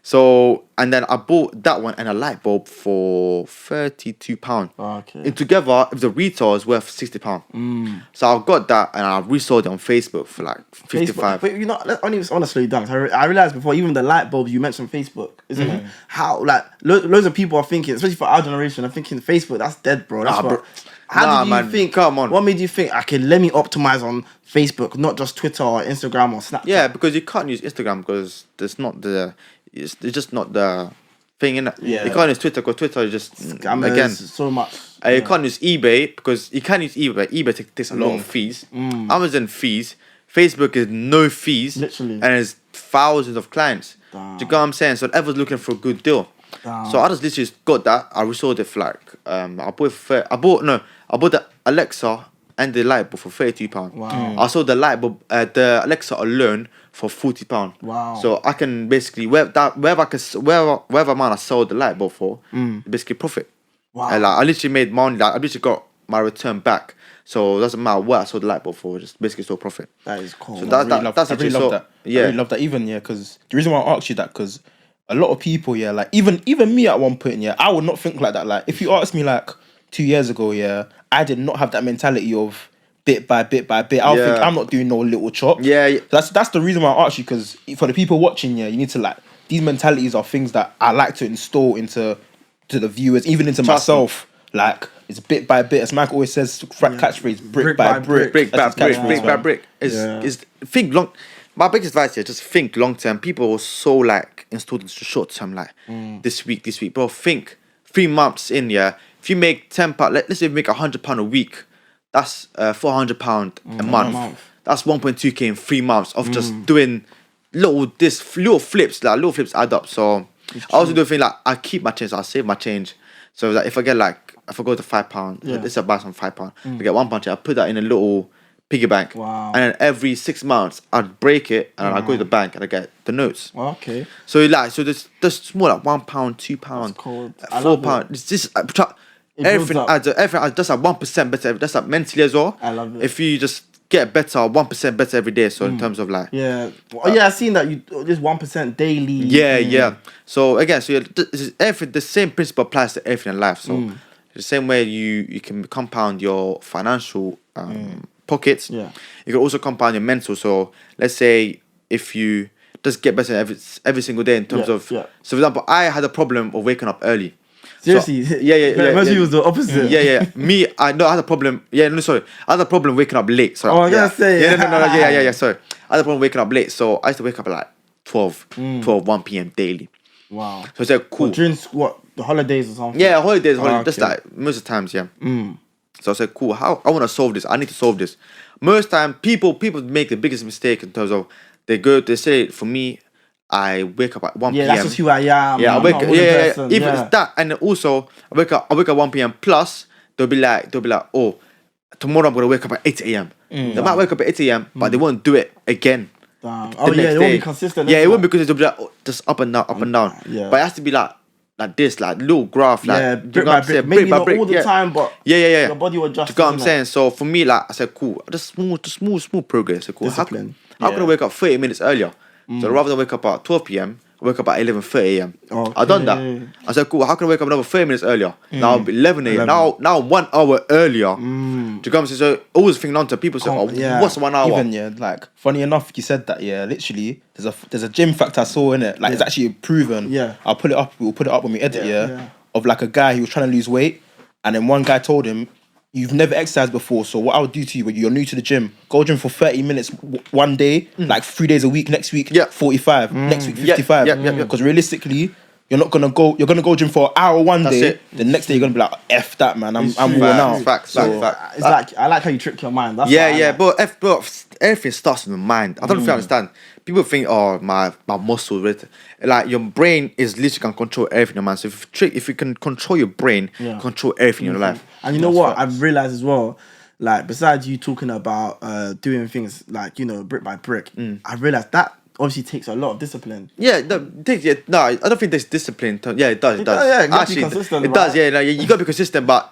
So and then I bought that one and a light bulb for £32. Okay. And together, if the retail is worth £60. So I got that and I resold it on Facebook for like £55. But you know, I want to slow you down. I realized before, even the light bulbs you mentioned Facebook, isn't it? How like loads of people are thinking, especially for our generation, are thinking Facebook, that's dead, bro. That's what. How did you think? Come on. What made you think? Okay, let me optimize on Facebook, not just Twitter or Instagram or Snapchat. Yeah, because you can't use Instagram because it's just not the thing, innit? Yeah. You can't use Twitter because Twitter is just Scammers, again. so much. You can't use eBay because you can use eBay. eBay takes a lot of fees. Amazon fees. Facebook is no fees. Literally. And there's thousands of clients. Damn. Do you get what I'm saying? So everyone's looking for a good deal. Damn. So I just literally got that. I resold it for like I bought the Alexa and the light bulb for £32. Wow. I sold the light bulb, the Alexa alone for £40. Wow. So I can basically wherever amount I sold the light bulb for, basically profit. Wow. And like I literally made money. Like I literally got my return back. So it doesn't matter what I sold the light bulb for. Just basically still profit. That is cool. So man. that's I really love that. Yeah. I really love that. Even because the reason why I asked you that, because a lot of people, like even me at one point, I would not think like that. Like if you asked me like 2 years ago, I did not have that mentality of bit by bit by bit. I think I'm not doing no little chop. Yeah. That's the reason why I asked you, because for the people watching, you need to like, these mentalities are things that I like to install into the viewers, even into myself. Like it's bit by bit, as Mike always says, catchphrase, brick by brick. Brick by That's his brick, brick catchphrase, by man. brick. Is think long. My biggest advice here: just think long term. People are so like installed into short term. Like this week, bro. Think 3 months in. Yeah, if you make £10, let's say you make £100 a week, that's £400 a month. That's 1.2k in 3 months of just doing little flips. Like little flips add up. So I also do a thing like I keep my change. I save my change. So like if I get like, if I go to £5, let's say I buy some £5, I get £1, I put that in a little piggy bank. Wow. And then every 6 months I'd break it and I go to the bank and I get the notes. Okay. So there's small like £1, £2, cool. I love £4. It's just everything adds up. Everything adds just like 1% better. That's like mentally as well. I love it. If you just get better, 1% better every day. So in terms of like I've seen that you just 1% daily. Yeah. So again, the same principle applies to everything in life. So the same way you can compound your financial pockets, you can also compound your mental. So let's say if you just get better every single day in terms of. So for example, I had a problem of waking up early. Seriously? Yeah. Most people was the opposite. Yeah. Me, I had a problem. I had a problem waking up late. Sorry. Oh, I was gonna say. Yeah. Sorry. I had a problem waking up late. So I used to wake up at like 1 p.m. daily. Wow. So I said, cool. During the holidays or something? Yeah, holidays. Okay. Just like most of the times, So I said, cool. How I want to solve this? I need to solve this. Most time, people make the biggest mistake in terms of they say for me, I wake up at 1 p.m. Yeah, that's just who I am. Yeah, I I'm wake not up. a Yeah. person. Even it's that, and also I wake up at 1 p.m. Plus they'll be like, oh, tomorrow I'm gonna wake up at 8 a.m. They might wake up at 8 a.m. But they won't do it again. Oh the yeah, next it won't day. be consistent. Yeah, it won't, because it'll be like just up and down. Yeah. But it has to be like this, like little graph, like brick by brick. Maybe not all the time, but yeah. your body will adjust. Do you get what I'm saying? So for me, like I said, cool, just small progress. So cool. Discipline. How can I wake up 30 minutes earlier? So rather than wake up at 12 p.m., I wake up at 11:30 a.m. I done that. I said, cool, how can I wake up another 30 minutes earlier? Now 11 a.m. Now 1 hour earlier. Do you get what I'm saying? So always think long term. People say, what's 1 hour? Even like funny enough, you said that. Literally, there's a gym fact I saw in it. Like it's actually proven. Yeah. I'll put it up. We'll put it up when we edit. Of like a guy who was trying to lose weight, and then one guy told him, "You've never exercised before, so what I would do to you when you're new to the gym, go gym for 30 minutes one day, like 3 days a week. Next week, 45. Next week, 55. Because realistically, you're gonna go gym for an hour one day. The next day you're gonna be like, F that, man. I'm worn out. Facts. It's like I like how you trick your mind. That's But everything starts in the mind. I don't know if you understand. People think, oh, my muscle, like your brain is literally can control everything, man. So if you can control your brain, control everything in your life. And you know what? I've realized as well, like besides you talking about doing things like brick by brick, I realized that obviously takes a lot of discipline. I don't think there's discipline. It does. It actually, consistent, it does. Yeah, like, you gotta be consistent, but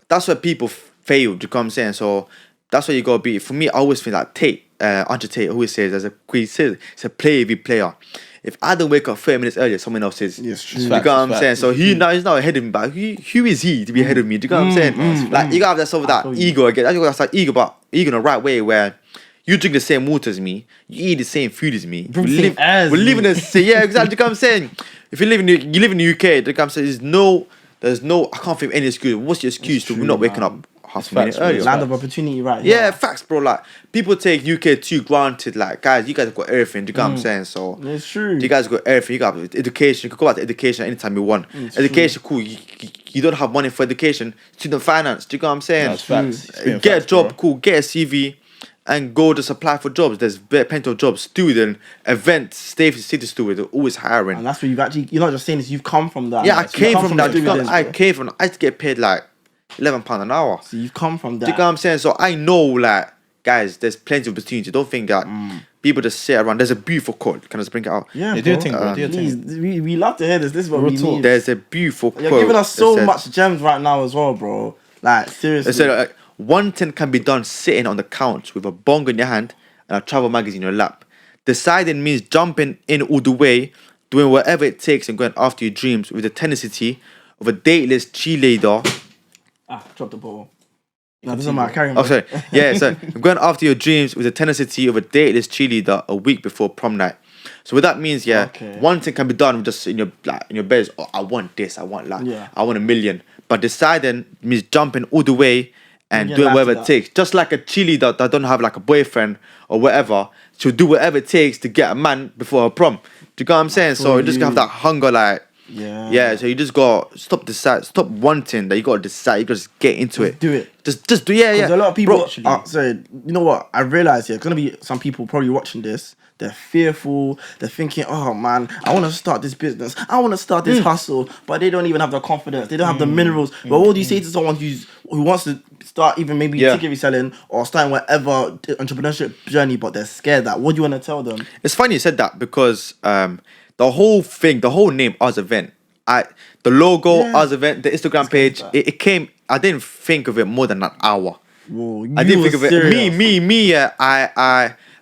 that's where people fail. Do you know what I'm saying? So that's where you gotta be. For me, I always feel like Andre Tate always says, it's a player v player. If I don't wake up 30 minutes earlier, someone else is. Yes, true. You know what I'm saying? So he's not ahead of me, but who is he to be ahead of me? Do you know what I'm saying? Like you gotta have that ego again. You gotta have ego, but ego in the right way where you drink the same water as me, you eat the same food as me. We live in the same. Yeah, exactly. Do you know what I'm saying? If you live in the UK, do you know what I'm saying? There's no. I can't think of any excuse. What's your excuse to not waking up half a minute earlier? Land of opportunity, right? Yeah, facts, bro. Like people take UK too granted. Like guys, you guys have got everything. Do you know what I'm saying? So it's true. You guys got everything. You got education. You can go back to education anytime you want. Education, cool. You don't have money for education. Student finance. Do you know what I'm saying? That's facts. Get a job, cool. Get a CV. And go just apply for jobs. There's plenty of jobs. Student, events, city steward, they're always hiring. And that's where you're not just saying this, you've come from that. Yeah, I came from that. I used to get paid like £11 an hour. So you've come from that. Do you know what I'm saying? So I know, like, guys, there's plenty of opportunity. Don't think that people just sit around. There's a beautiful quote. Can I just bring it out? Yeah, do your thing, bro. Do your please, thing. we love to hear this. This is what we need. There's a beautiful quote. You're giving us so that said- much gems right now as well, bro. Like, seriously. It said, one thing can be done sitting on the couch with a bong in your hand and a travel magazine in your lap. Deciding means jumping in all the way, doing whatever it takes and going after your dreams with the tenacity of a dateless cheerleader. Drop the ball. No, this is my carrying. Oh, sorry. Yeah, so going after your dreams with the tenacity of a dateless cheerleader a week before prom night. So what that means, one thing can be done just in your bed is, I want this, I want that, I want 1 million. But deciding means jumping all the way and doing whatever it takes. Just like a cheerleader that don't have like a boyfriend or whatever, she'll do whatever it takes to get a man before her prom. Do you get what I'm saying? So you just gotta have that hunger, like. Yeah, so you just got stop wanting that. You gotta decide. You gotta just get into it. Do it. Just do. Yeah. A lot of people. Sorry, you know what? I realize there's gonna be some people probably watching this. They're fearful. They're thinking, oh man, I want to start this business. I want to start this hustle, but they don't even have the confidence. They don't have the minerals. But what do you say to someone who wants to start even maybe ticket reselling or starting whatever entrepreneurship journey, but they're scared? That what do you want to tell them? It's funny you said that because the whole name Arzevents, the logo Arzevents, the Instagram page, it came. I didn't think of it more than an hour. Whoa, I didn't think of it. Me.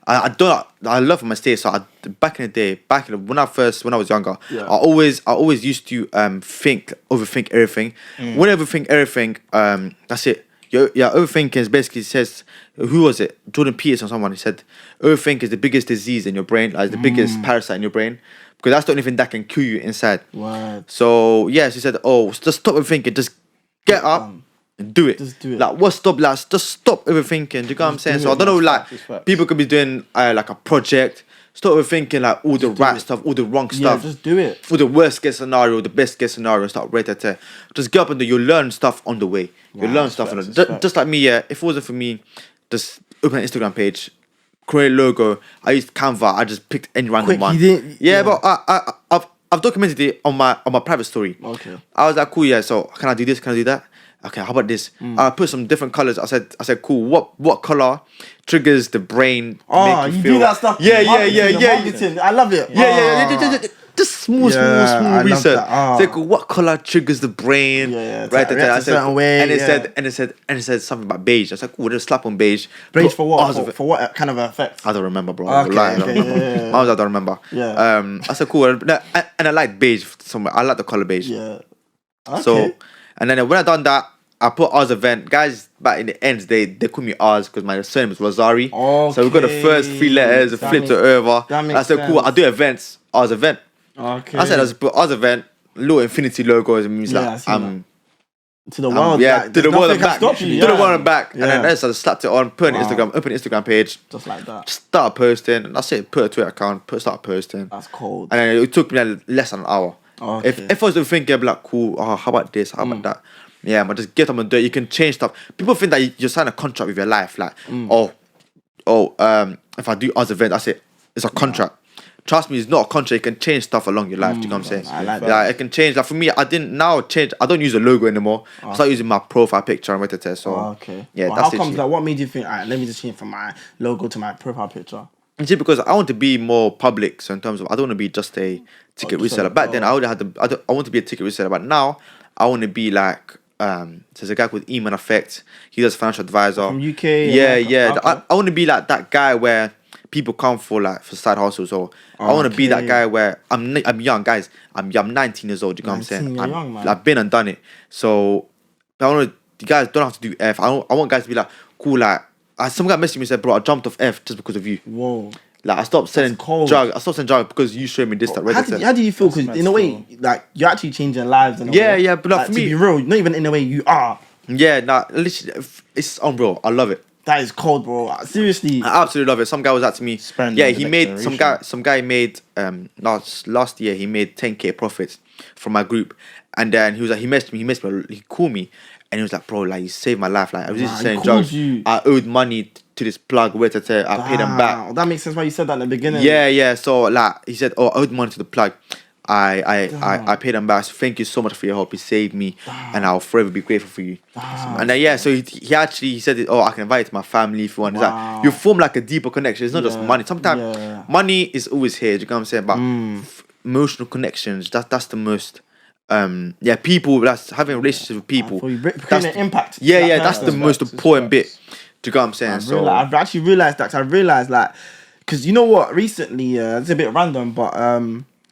I don't. I love my stage. So back in the day, when I was younger, I always used to overthink everything. When I overthink everything, that's it. Overthinking is basically says, who was it? Jordan Peterson or someone. He said, overthink is the biggest disease in your brain, like the biggest parasite in your brain, because that's the only thing that can kill you inside. What? So she said, just stop overthinking, just get up and do it. Just do it. Like, just stop overthinking. Do you know what I'm saying? So I don't know, like, people could be doing like a project. Stop overthinking like all the right stuff, all the wrong stuff. Just do it. For the worst case scenario, the best case scenario, start right at it. Just get up and you'll learn stuff on the way. You'll learn stuff on the just like me, if it wasn't for me, just open an Instagram page, create a logo. I used Canva, I just picked any random one. But I've documented it on my private story. Okay. I was like, cool, so can I do this? Can I do that? Okay, how about this? I put some different colors. I said, cool. What color triggers the brain? Oh, you do that stuff. Yeah. Marketing. I love it. Yeah. Just small research. Say, cool, what color triggers the brain? Right. I said, and it said something about beige. I said, cool, just slap on beige. Beige for what? For what kind of effect? I don't remember, bro. Okay, I don't remember. Yeah. I said, cool, and I like beige. Somewhere. I like the color beige. Yeah. Okay. So, and then when I done that, I put Arzevents. Guys, back in the end, they call me Arz because my surname is Rosari. Okay. So we got the first 3 letters and flipped it over. I said, cool, I do events, Arzevents. Okay. I said, I put Arzevents, little infinity logos. It means I'm to the world. to the world and back. To the world and back. And then I just slapped it on, put an open Instagram page. Just like that. Start posting. And that's it. Put a Twitter account. Start posting. That's cold. And then it took me less than an hour. Okay. If I was thinking, I'd be like, cool, how about this? How about that? Yeah, but just get up and do it. You can change stuff. People think that you sign a contract with your life. Like, if I do Arzevents, that's it. It's a contract. Trust me, it's not a contract. You can change stuff along your life. Do you know what I'm saying? I like that. Yeah, it can change. Like for me, I didn't now change. I don't use a logo anymore. I start using my profile picture and wait to So okay. Yeah, well, that's how comes that? What made you think? Alright, let me just change from my logo to my profile picture. You see, because I want to be more public. So in terms of, I don't want to be just a ticket reseller. Back then, I already had I want to be a ticket reseller, but now I want to be like. There's a guy called Eman Effect. He does financial advisor from UK. Yeah. Okay. I want to be like that guy where people come for side hustles. So I want to be that guy where I'm young, guys. I'm 19 years old. You know what I'm saying? You're young, man. I've been and done it. So I want you guys don't have to do F. I want guys to be like cool. Like some guy messaged me and said, bro, I jumped off F just because of you. Whoa. Like I stopped selling drugs. I stopped selling drugs because you showed me this. How did you feel? Because in a way, like you're actually changing lives. In a way. Yeah. But like, for me, to be real, not even in a way you are. Yeah, literally, it's on, bro. I love it. That is cold, bro. Seriously, I absolutely love it. Some guy was at me. He made some guy made last year he made 10k profits from my group, and then he was like he messaged me, he called me, and he was like, bro, like you saved my life. Like I was just selling drugs. I owed money to this plug, I paid them back. That makes sense why you said that in the beginning. Yeah. So like he said, I owed money to the plug. I paid him back. So thank you so much for your help. You saved me, and I'll forever be grateful for you. And then so he said, oh, I can invite you to my family if you want. It's like, you form like a deeper connection. It's not just money. Sometimes money is always here. Do you know what I'm saying? But emotional connections, that's the most. People, that's having a relationship with people. Creating an impact. That's the most important bit. Do you know what I'm saying? I've actually realized that. I realized like, because you know what? Recently, it's a bit random, but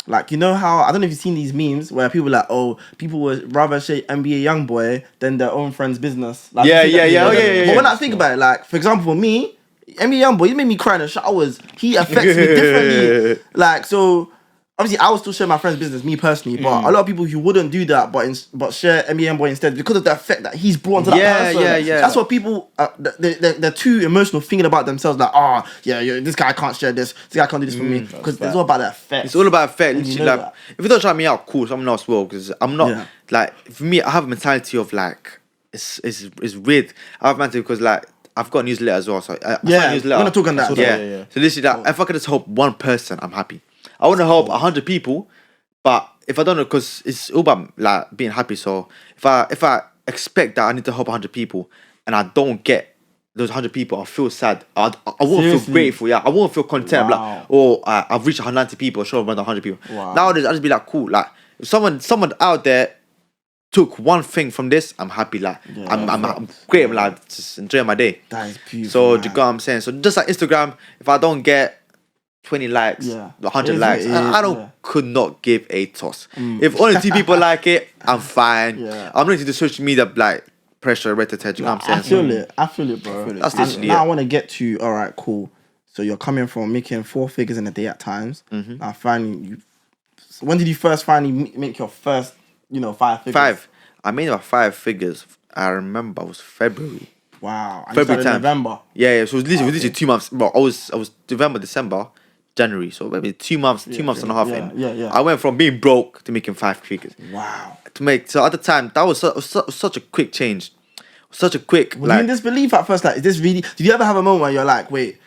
like, you know how, I don't know if you've seen these memes where people are like, oh, people would rather say NBA Youngboy than their own friend's business. Like, But when I think about it, like, for example, me, NBA Youngboy, he made me cry in the showers. He affects me differently. Like, so obviously, I would still share my friend's business, me personally, but a lot of people who wouldn't do that, but share NBA Boy instead because of the effect that he's brought to that person. That's what people, they're too emotional thinking about themselves, like, this guy can't share this guy can't do this for me, because it's all about the effect. It's all about effect. Literally, like, if you don't shout me out, cool, someone else will, because I'm not, like, for me, I have a mentality of, like, it's weird. I have a mentality because, like, I've got a newsletter as well, so I I'm gonna talk on that. So literally, like, if I could just help one person, I'm happy. I want to help 100 people, but if I don't know, because it's all about like being happy. So if I expect that I need to help 100 people and I don't get those 100 people, I feel sad. I won't feel grateful. Yeah, I won't feel content. Like, I've reached 90 people, sure, more than 100 people. Nowadays, I just be like, cool. Like, if someone out there took one thing from this, I'm happy. Like, I'm great. I'm like just enjoying my day. That is beautiful. So do you know what I'm saying? So just like Instagram, if I don't get 20 likes, 100 likes, could not give a toss. If only 2 people like it, I'm fine. I'm not into the social media like pressure, red to touch. You know what I'm saying? I feel it, bro. That's literally now I want to get to, all right, cool. So you're coming from making 4 figures in a day at times. Now finally, when did you first finally make your first, 5 figures? 5. I made about 5 figures. I remember it was February. Wow. And February time. November. Yeah. So it was literally 2 months. Well, I was November, December, January, so maybe 2 months, 2 months and a half in. I went from being broke to making 5 figures. Wow. So at the time, that was such a quick change, such a quick. Were you in disbelief at first? Like, is this really? Did you ever have a moment where you're like, wait,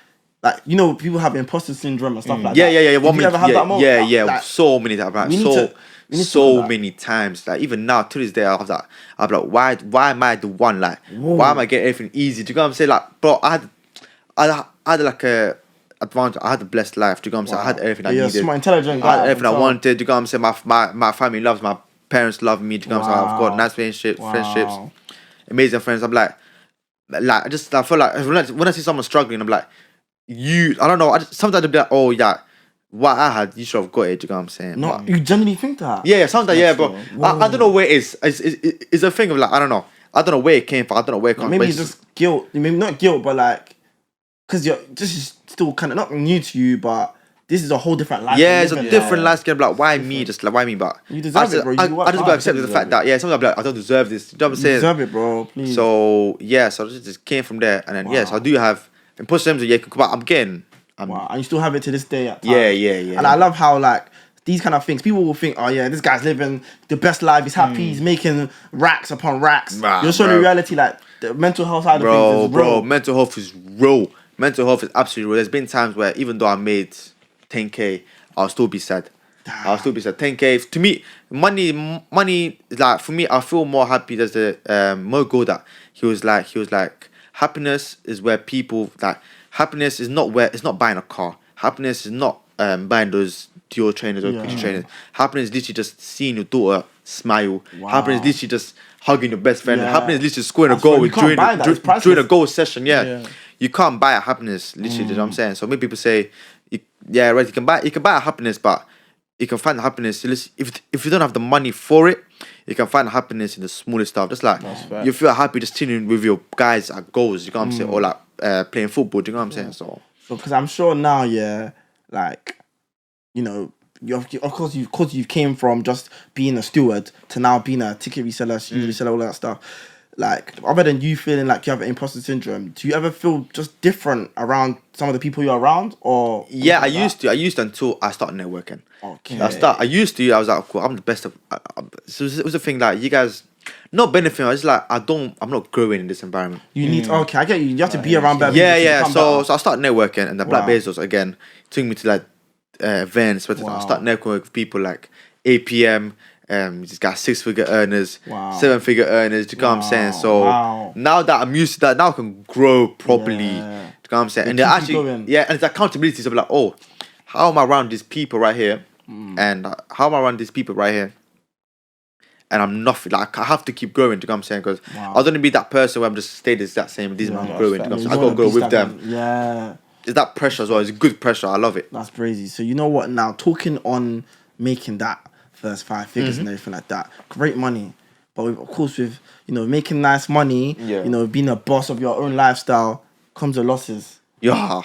like, people have imposter syndrome and stuff like that? Yeah. Did you ever have that moment? Yeah. Like, so many times. Many times. Like, even now to this day, I'm like, why am I the one? Like, why am I getting everything easy? Do you know what I'm saying? Like, bro, I had like a advantage. I had a blessed life. Do you know what I'm saying? I had everything I needed. You're smart, intelligent guy. I had everything I wanted. Do you know what I'm saying? My family loves my parents love me. Do you know what I'm saying? I've got nice friendships, amazing friends. I'm like I feel like when I see someone struggling, I'm like, I don't know. Sometimes I'll be like, oh yeah, what I had, you should have got it. Do you know what I'm saying? No, you genuinely think that? Yeah, sometimes, bro. I don't know where it is. It's a thing of like, I don't know. I don't know where it came from. I don't know where it comes from. Maybe it's just guilt. Maybe not guilt, but like, because this is still kind of not new to you, but this is a whole different life. Yeah, it's a different lifestyle. Like, why me? Just like, why me? But you deserve it, bro. I just gotta accept the fact that sometimes I'm like, I don't deserve this. You know what I'm saying? You deserve it, bro. Please. So so it just came from there, and then so I do have imposter syndrome. But I'm getting. Wow, and you still have it to this day at times. Yeah. And I love how, like, these kind of things, people will think, oh yeah, this guy's living the best life, he's happy, he's making racks upon racks. You're showing the reality, like, the mental health side of things is real. Bro, mental health is real. Mental health is absolutely real. There's been times where even though I made 10K, I'll still be sad. 10K, to me, money, like, for me, I feel more happy. There's the Mo Goda. He was like, happiness is where people, like, happiness is not buying a car. Happiness is not buying those Dior trainers or Gucci trainers. Happiness is literally just seeing your daughter smile. Happiness is literally just hugging your best friend. Happiness is literally scoring a goal during a goal session. You can't buy a happiness, literally. You know what I'm saying? So many people say, you can buy a happiness, but you can find happiness if you don't have the money for it. You can find happiness in the smallest stuff. Just like you feel happy just chilling with your guys at goals. You know what I'm saying? Or like playing football. Do you know what I'm saying? So because I'm sure now, like, of course you've came from just being a steward to now being a ticket reseller, shoe reseller, all that stuff. Like, other than you feeling like you have imposter syndrome, do you ever feel just different around some of the people you're around? Or I used to until I started networking. Okay. I was like, cool, I'm the best of. So it was a thing like, you guys not benefiting. I was like, I'm not growing in this environment. You need I get you. You have to be around better people. Yeah. So I started networking, and the Black Bezos again took me to like events. But I started networking with people like 8 p.m. He's got 6-figure earners, Wow. 7-figure earners. Do you know what I'm saying? So now that I'm used to that, now I can grow properly. Do you know what I'm saying? And they're actually, and it's accountability. So be like, oh, how am I around these people right here? And how am I around these people right here? And I'm nothing. Like, I have to keep growing. Do you know what I'm saying? Because I don't want to be that person where I'm just stayed as that same. These men growing. Do you know what I'm saying? I got to grow with them. Yeah. It's that pressure as well. It's good pressure. I love it. That's crazy. So you know what? Now talking on making that first 5 figures and everything like that, great money. But of course, with making nice money, being a boss of your own lifestyle, comes with losses. Yeah.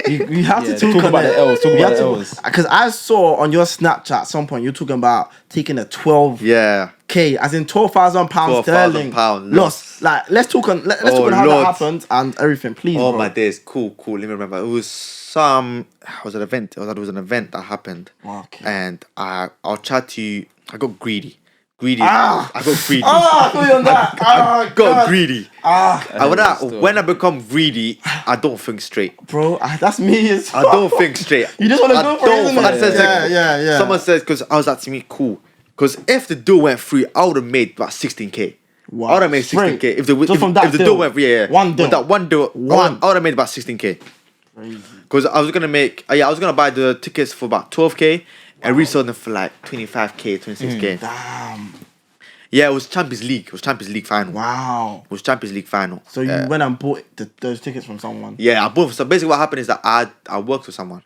you have to talk about the L's. Talk about the L's. Because I saw on your Snapchat at some point you're talking about taking a 12K, as in £12,000 sterling loss. Like, let's talk on how that happened and everything, please. Oh, my days, cool. Let me remember. It was an event. It was an event that happened. Okay. And I'll chat to you. I got greedy. I got greedy. I feel you on that. I got greedy. And when I become greedy, I don't think straight. Bro, that's me. I don't think straight. You just want to go for it, isn't it? Yeah. Someone says, because I was like to me, cool. Because if the deal went through, I would have made about 16K. Wow. I would have made 16K. If the deal went through, one deal. That one deal, I would have made about 16K. Crazy. Because I was going to buy the tickets for about 12K and resell them for like 25K, 26K. Damn. Yeah, it was Champions League. It was Champions League final. Wow. It was Champions League final. So you went and bought those tickets from someone? Yeah, I bought. So basically what happened is that I worked with someone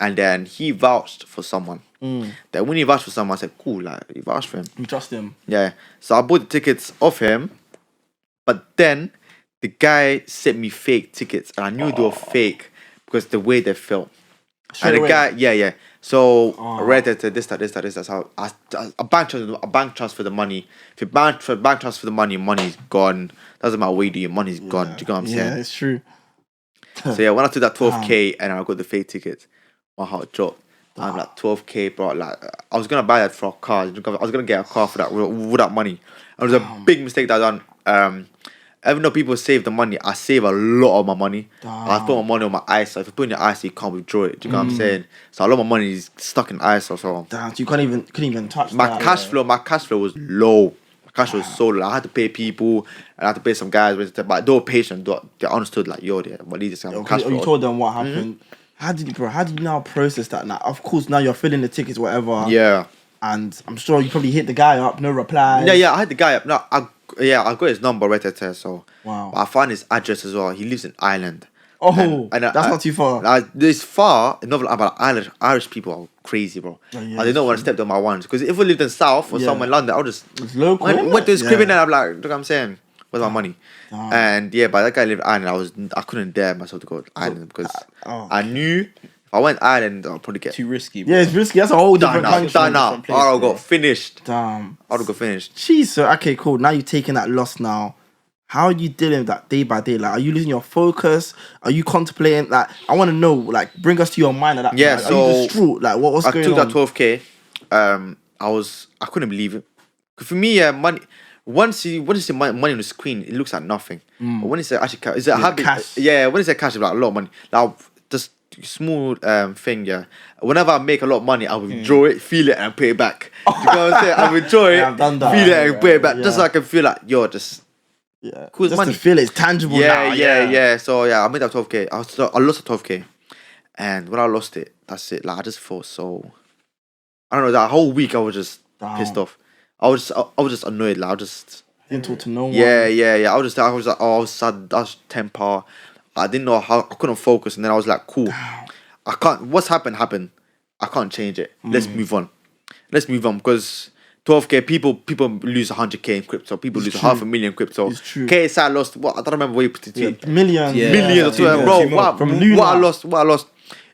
and then he vouched for someone. Then when he vouched for someone, I said, cool, like, you vouched for him. You trust him? Yeah. So I bought the tickets off him, but then the guy sent me fake tickets and I knew they were fake because the way they felt. Straight away? Yeah. So I read it, this, that's how I bank transfer the money. If you bank transfer the money, money's gone. Doesn't matter what you do, your money's gone. Do you know what I'm saying? Yeah, it's true. So yeah, when I took that 12K and I got the fake tickets, my heart dropped. I'm like 12K, bro. Like, I was gonna buy that for a car. I was gonna get a car for that with that money. And it was a big mistake that I done. Even though people save the money, I save a lot of my money. I put my money on my ISA. If you put in your ISA, you can't withdraw it. Do you know what I'm saying? So a lot of my money is stuck in ISA. So damn, so you couldn't even touch my cash flow. My cash flow was low. My cash flow was so low. I had to pay people. And I had to pay some guys. But they were patient. They understood like, but these cash flow. You told them what happened. How did you now process that? Now, of course, now you're filling the tickets, whatever. Yeah. And I'm sure you probably hit the guy up, no reply. Yeah, I hit the guy up. No, I got his number right there. So wow. I found his address as well. He lives in Ireland. Oh, and that's not too far. This far, about Irish people are crazy, bro. They don't want to step on my ones. Because if we lived in South or somewhere in London, I'll just went to his crib and I'm like, look what I'm saying. Where's my money? And yeah, but that guy lived in Ireland. I couldn't dare myself to go to Ireland because I knew if I went to Ireland, I'll probably get too risky. Bro. Yeah, it's risky. That's a whole different country. I'll go finished. Damn. I'll go finished. Jeez, so okay, cool. Now you've taken that loss now. How are you dealing with that day by day? Like, are you losing your focus? Are you contemplating? Like, I want to know. Like, bring us to your mind. Like, yeah. So are you distraught? Like, what's going on? I took that 12K. I couldn't believe it. For me, money. Once you see money on the screen, it looks like nothing. But when it's actually cash, is it a habit? Cash. Yeah, when it's cash, it's like a lot of money. Like just small thing. Yeah, whenever I make a lot of money, I withdraw it, feel it, and pay it back. You know what I'm saying? I withdraw it, I've done that. feel it, and pay it back, just so I can feel like just cool. Just money. to feel it's tangible. now. Yeah. So yeah, I made that 12K. I lost the 12K, and when I lost it, that's it. Like I just felt so. I don't know. That whole week I was just pissed off. I was just annoyed. Like I didn't talk to no one. Yeah. I was like, I was sad. I was temper. I didn't know how. I couldn't focus, and then I was like, cool. I can't. What's happened. I can't change it. Let's move on. Because 12K people lose 100K in crypto. People lose 500,000 in crypto. It's true. KSI lost what? I don't remember what you put it to. Millions. Millions. Bro, what I lost.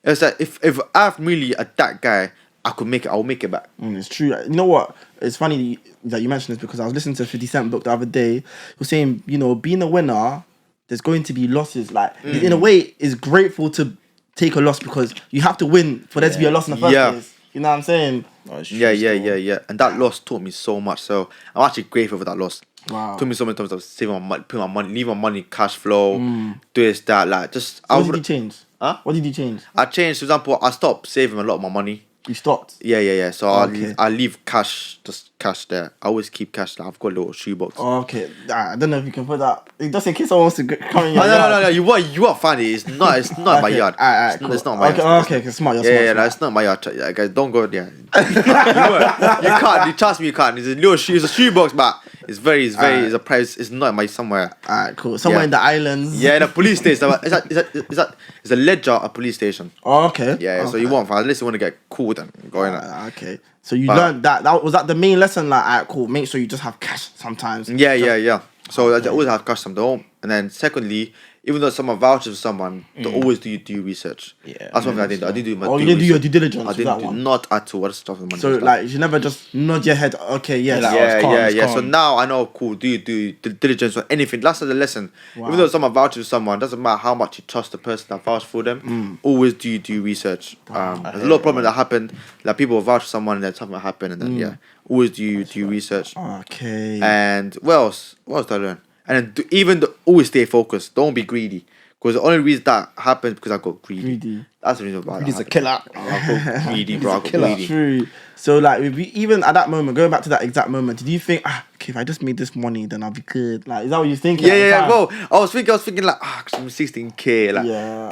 It's like if I really at that guy, I could make it. I'll make it back. It's true. You know what? It's funny that you mentioned this because I was listening to a 50 Cent book the other day. He was saying, being a winner, there's going to be losses. Like, in a way, it's grateful to take a loss because you have to win for there to be a loss in the first place. You know what I'm saying? Yeah. And that loss taught me so much. So I'm actually grateful for that loss. Wow. Taught me so many times of saving my money, putting my money, leave my money, cash flow, do this, that, like just. What did you change? Huh? What did you change? I changed. For example, I stopped saving a lot of my money. You stopped. Yeah. So Okay. I leave cash, just cash there. I always keep cash. Like, I've got a little shoebox. Okay. I don't know if you can put that. Just in case someone wants to come in your Oh, yard. no. You are funny. It's not. It's not my Okay, yard. alright, It's, cool. it's not my yard. Okay, smart. You're Yeah, smart. no, it's not my yard. Yeah, guys, don't go there. You can't. You trust me. You can't. It's a little shoe. It's a shoebox, but it's it's a price. It's not my somewhere. Alright, cool. Somewhere in the islands. Yeah, in a police station. It's a ledger, a police station. Oh, okay. Yeah, so you want, unless you want to get cool, then go in it. Okay. So you learned that. That was that the main lesson. Like, alright, cool. Make sure you just have cash sometimes. Yeah. So I always have cash some home. And then secondly, even though someone vouches for someone, they always do research. Yeah. That's one thing I didn't do. I didn't do my Oh, you didn't do your due diligence. I with didn't that do one. not at all. I just started money. So like, you never just nod your head. Okay, yes. Like, it's calm, it's Yeah. calm. So now I know, cool. Do the diligence or anything. That's the lesson. Wow. Even though someone vouches for someone, doesn't matter how much you trust the person that vouched for them. Always do research. There's a lot of problems that happened. Like, people vouch for someone and then something happened, and then always do research. Okay. And what else? What else did I learn? And then always stay focused. Don't be greedy. Because the only reason that happened because I got greedy. That's the reason why. He's a killer. I got greedy, bro. I got killer. greedy. True. So like, even at that moment, going back to that exact moment, did you think, okay, if I just made this money, then I'll be good? Like, is that what you're thinking? at the Yeah, time? bro. I was thinking like, cause I'm 16K. Like, Yeah.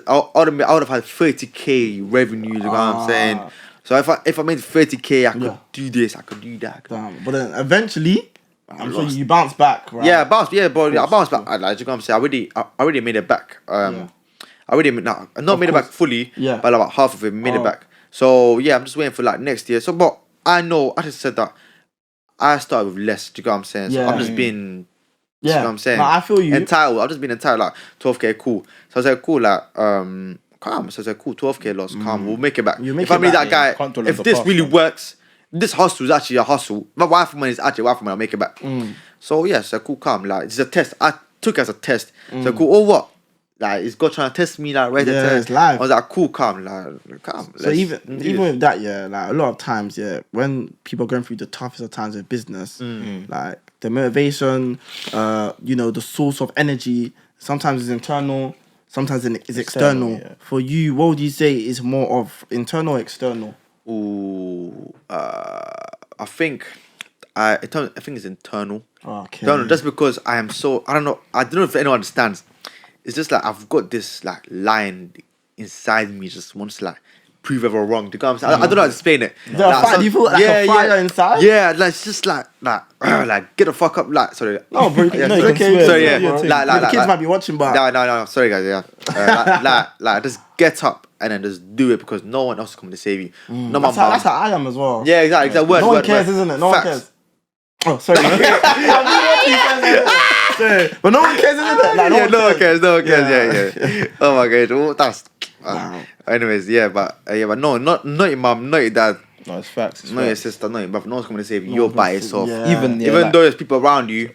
I would have had 30K revenue. You know what I'm saying? So if I made 30K, I could do this. I could do that. Damn. But then eventually, I'm sure you bounce back, right? Yeah, I bounced back. I like, you know what I'm saying? I already made it back. I already made not made it back fully. Yeah. But about half of it made it back. So yeah, I'm just waiting for like next year. So, but I know I just said that I started with less. Do you know what I'm saying? So Yeah. I'm just being. Yeah. You know what I'm saying? No, I feel you. Entitled. I've just been entitled, like 12K, cool. So I said, cool, like calm. So I said, cool, 12K loss, calm. We'll make it back. You make if I it mean back, that can't guy, dwell if on the this past, really man. works, this hustle is actually a hustle. My wife money is actually wife money. I'll make it back. So yeah, so cool, calm. Like, it's a test. I took it as a test. So cool. Oh, what? Like, it's God trying to test me. Like, right? Yeah, it's live. I was like, cool, calm. Like, calm. So even with that, yeah, like a lot of times, yeah, when people are going through the toughest of times of business, like the motivation, the source of energy, sometimes is internal, sometimes is external. Yeah. For you, what would you say is more of internal or external? Ooh, I think it's internal. Okay. Internal, just because I am so, I don't know if anyone understands. It's just like I've got this like line inside me, just wants to like prove everyone wrong. Do you know what I'm saying? I don't know how to explain it. Do you feel like a fire inside? Yeah, like it's just like like get the fuck up. Like, sorry. No, bro. Yeah, No, you it's can okay. swear, sorry, bro. yeah. Like, The kids might be watching, but No. Sorry, guys. Yeah. Like, just get up and then just do it because no one else is coming to save you. No, my that's how mom. I am as well. Yeah, exactly. No one cares, isn't it? No one cares. Oh, sorry. Sorry. But no one cares, isn't it? Like, No one cares. Yeah. Oh my god. Oh, that's. Anyways, but no, not your mom, not your dad, No, it's facts. It's not your facts. sister, not your brother. No one's coming to save you. You're by yourself. Yeah. Even Even though there's people around you,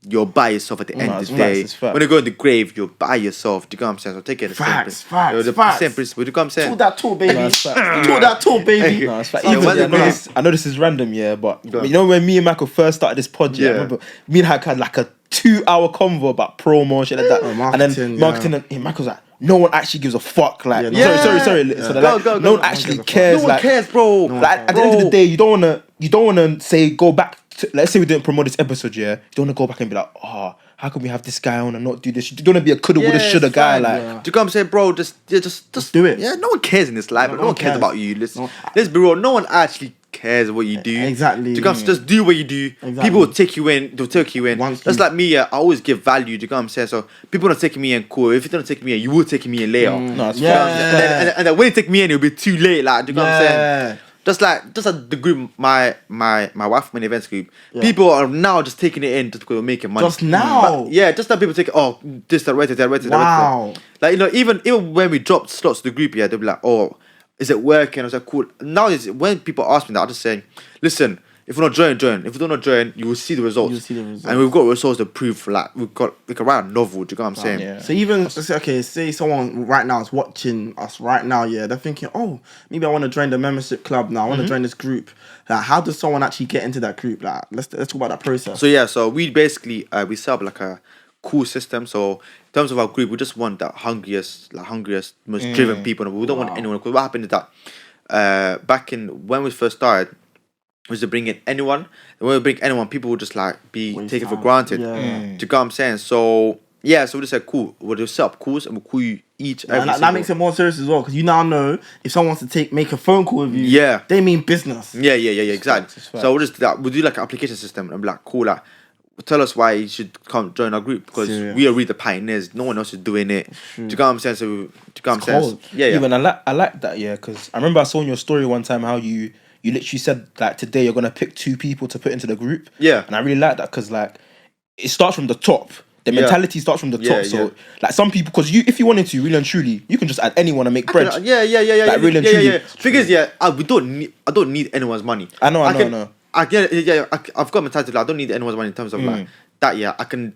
you're by yourself at the end of it's the facts, day. it's facts. When you go in the grave, you're by yourself. Do you know what I'm saying? So take it as Facts. the same principle. Do you know what I'm saying? Talk that talk, baby. No, it's facts. Talk that talk, baby. No, it's fact. So Even, when I know this is random, yeah, but Go on. you know when me and Michael first started this pod, yeah, I remember me and Hack had like a 2-hour convo about promo and shit like that, and then marketing, and Michael's like, no one actually gives a fuck. Like, Yeah, sorry. Yeah. So Go. no one actually cares. No one like, cares, bro. Like at the end of the day, you don't wanna say go back. Let's say we didn't promote this episode, yeah. You don't wanna go back and be like, how can we have this guy on and not do this? You don't wanna be a coulda, woulda, shoulda guy. Like, do you know what I'm saying, bro? Just do it. Yeah, no one cares in this life. No one cares cares. about you. Let's be real. No one actually cares what you do. Exactly. Do you know what I'm saying? Just do what you do. Exactly. People will take you in. They'll take you in. Once Just you- like me, I always give value. Do you know what I'm saying? So people don't take me in, cool. If you don't take me in, you will take me in later. no, it's Yeah. facts. And then when you take me in, it'll be too late. Like, do you know what I'm saying? Yeah. Just like the group, my wife many events group. People are now just taking it in just because we're making money. Just now? But, yeah, just now people take it. Oh, this that right there. Wow. Like, even when we dropped slots to the group, they'll be like, oh, is it working? I was like, cool. Now when people ask me that, I just say, listen, if we're not join. If we don't not join, you will see the results. You'll see the results. And we've got results to prove. Like, we can write a novel. Do you know what I'm saying? Yeah. So even say someone right now is watching us right now, yeah, they're thinking, oh, maybe I want to join the membership club now. I want to join this group. Like, how does someone actually get into that group? Like, let's talk about that process. So we basically we set up like a cool system. So in terms of our group, we just want the hungriest, most driven people. We don't want anyone. Because what happened is that back in when we first started, was to bring in anyone. When we bring anyone, people would just like be taken for granted. Yeah. Do you get what I'm saying? So yeah, so we just said cool. We'll just set up calls and we'll call you each. And that makes it more serious as well, because you now know if someone wants to make a phone call with you, Yeah. they mean business. Yeah, exactly. Facts. So we'll do like an application system and be like, cool, like, tell us why you should come join our group because we are really the pioneers. No one else is doing it. Do you get what I'm saying? So, do you get what I'm saying? cold. Yeah. Even I like that, yeah, because I remember I saw in your story one time how you literally said like today you're gonna pick 2 people to put into the group. Yeah. And I really like that because like it starts from the top. The mentality starts from the top. So like some people, because if you wanted to, really and truly, you can just add anyone and make bread. Like, really and truly. Figures, I don't need anyone's money. I know. I've got a mentality like I don't need anyone's money in terms of like that. Yeah, I can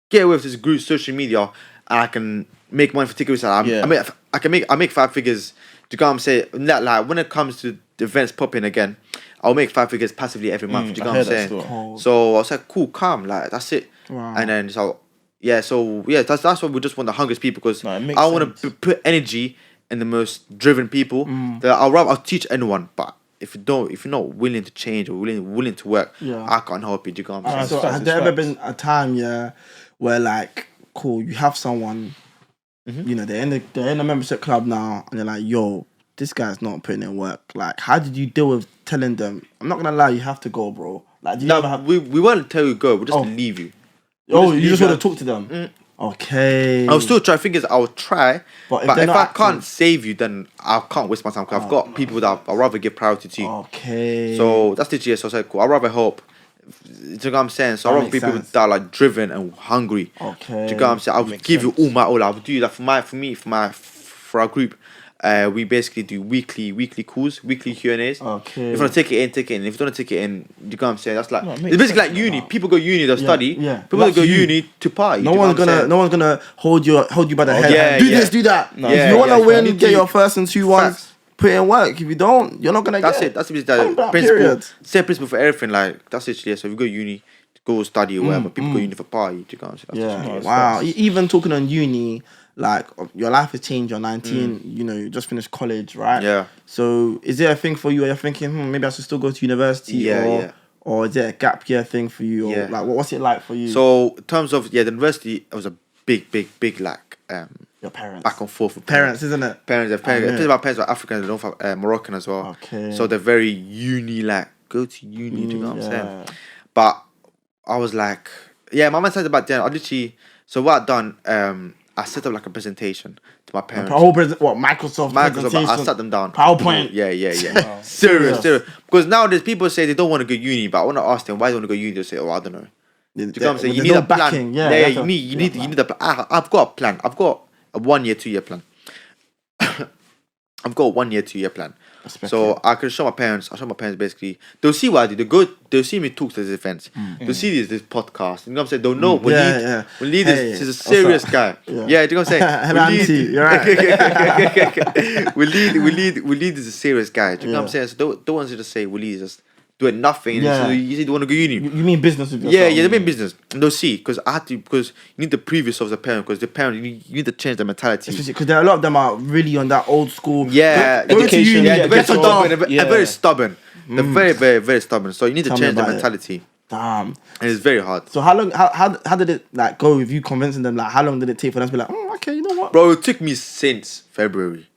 get away with this group social media and I can make money for tickets. I make 5 figures. Do you know what I'm saying? Like when it comes to the events popping again, I'll make 5 figures passively every month. Do you know what I'm saying? So I was like, cool, calm, like that's it. Wow. And then that's what we just want the hungriest people because I want to put energy in the most driven people. I'll teach anyone, but if you're not willing to change or willing to work, I can't help you. Do you know what I'm saying? So has there ever been a time, where like, cool, you have someone, you know, they're in the membership club now, and they're like, yo, this guy's not putting in work. Like, how did you deal with telling them, I'm not gonna lie, you have to go, bro? Like, we won't tell you go. We'll just leave you. You just want to talk to them. Okay. I'll still try. Fingers, I'll try. But if I can't save you, then I can't waste my time. Because I've got people that I'd rather give priority to. Okay. So that's the GS. So I said, cool. I'd rather help. Do you know what I'm saying? So I'd rather people that are like driven and hungry. Okay. Do you know what I'm saying? I'll give you all my all. I'll do that for our group. We basically do weekly calls, weekly Q&As. Okay. If you want to take it in, take it in. If you don't want to take it in, you know what I'm saying? That's like it's basically like uni. People go uni to study. Yeah. People go uni to party. No one's gonna hold you by the head. Do this, do that. No. If you wanna win, get your first and 2 ones. Put in work. If you don't, you're not gonna get it. That's the principle. Same principle for everything. Like that's it. Yeah. So if you go uni, go study or whatever. People go uni for party. Do you know what I'm saying? Wow. Even talking on uni. Like your life has changed. You're 19. You know, you just finished college, right? Yeah. So is there a thing for you? Are you thinking, maybe I should still go to university? Or is it a gap year thing for you? Or like, what's it like for you? So in terms of the university, it was a big like your parents back and forth with parents, isn't it? Parents. My parents are African. They don't have Moroccan as well. Okay. So they're very uni like go to uni. Do you know what I'm saying? But I was like, my mum said about then. I literally. So what I've done, I set up like a presentation to my parents. Microsoft presentation? I sat them down. PowerPoint? Yeah. Wow. Serious. Because nowadays people say they don't want to go uni, but I want to ask them why they want to go uni. They say, I don't know. Do you know what I'm saying? You need a plan. You need a plan. I've got a plan. I've got a 1 year, 2 year plan. I've got a 1 year, 2 year plan. So I can show my parents. I show my parents basically. They'll see what I do. They'll see me talk to these events. They'll see this podcast. You know what I'm saying? They'll know. Walid is a serious guy. Do you know what I'm saying? Walid is a serious guy. Do you know what I'm saying? So don't want to just say Walid is just doing nothing. So you say you want to go uni. You mean business with yourself? Yeah, they mean business. And they'll see because you need the previous of the parent because the parent you need to change the mentality. Because there are a lot of them are really on that old school. Education. Very stubborn. They're very, very, very stubborn. So you need to change the mentality. Damn. And it's very hard. So how long? How did it like go with you convincing them? Like how long did it take for them to be like, okay, you know what, bro? It took me since February.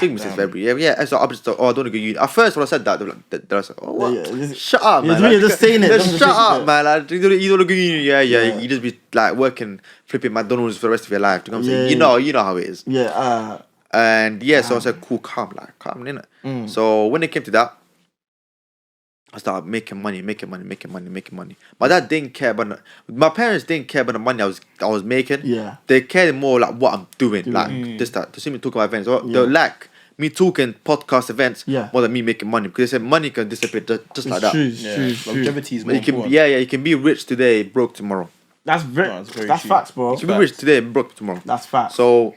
Yeah. So I don't want to go uni. At first, when I said that, they were like, shut up, man. You're just saying it. Shut up, man. Like, you don't want to go uni. Yeah. You just be like working, flipping McDonald's for the rest of your life. Do you know what I'm saying? You know how it is. Yeah. And so I said, cool, calm, innit? So when it came to that, I started making money. My dad didn't care about my parents didn't care about the money I was making. Yeah. They cared more like what I'm doing. Like just that. To see me talk about events. They like me talking podcast events more than me making money. Because they said money can disappear just like that. True. Longevity is more important. You can be rich today, broke tomorrow. That's facts, bro. You can be rich today, broke tomorrow. That's facts. So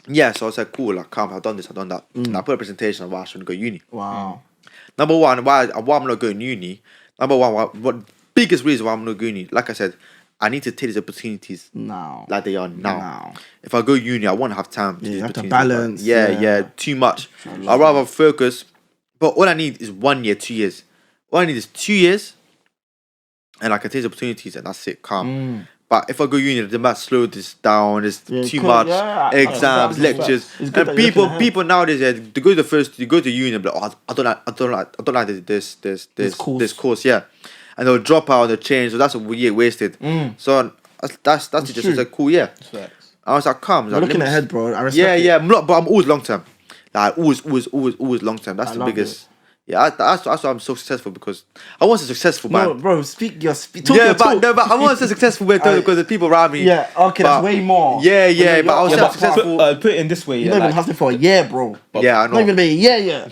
so I said, cool, like calm, I've done this, I've done that. And I put a presentation of why I shouldn't go uni. Wow. Number one, why I'm not going uni. Number one, what biggest reason why I'm not going uni? Like I said, I need to take these opportunities now, like they are now. If I go uni, I won't have time. Yeah, you have to opportunities, balance. Yeah, too much. I'd rather focus. But all I need is 1 year, 2 years. All I need is 2 years, and I can take the opportunities, and that's it, calm. But if I go uni, they might slow this down. There's too much exams, lectures, and people nowadays they go to uni, and be like, I don't like this course, yeah, and they'll drop out and they'll change. So that's a year wasted. So that's just like cool, yeah. I was like, calm. You're looking ahead, bro. I respect yeah. But I'm always long term. Like always long term. That's the biggest. Yeah, that's why I'm so successful, because I want to be successful, man. No, bro, speak. But I want to be successful because the people around me. Yeah, okay, that's way more. Yeah, but I was successful. Put it in this way. You're not even hustling for a year, bro. Yeah, I know. Not even a year.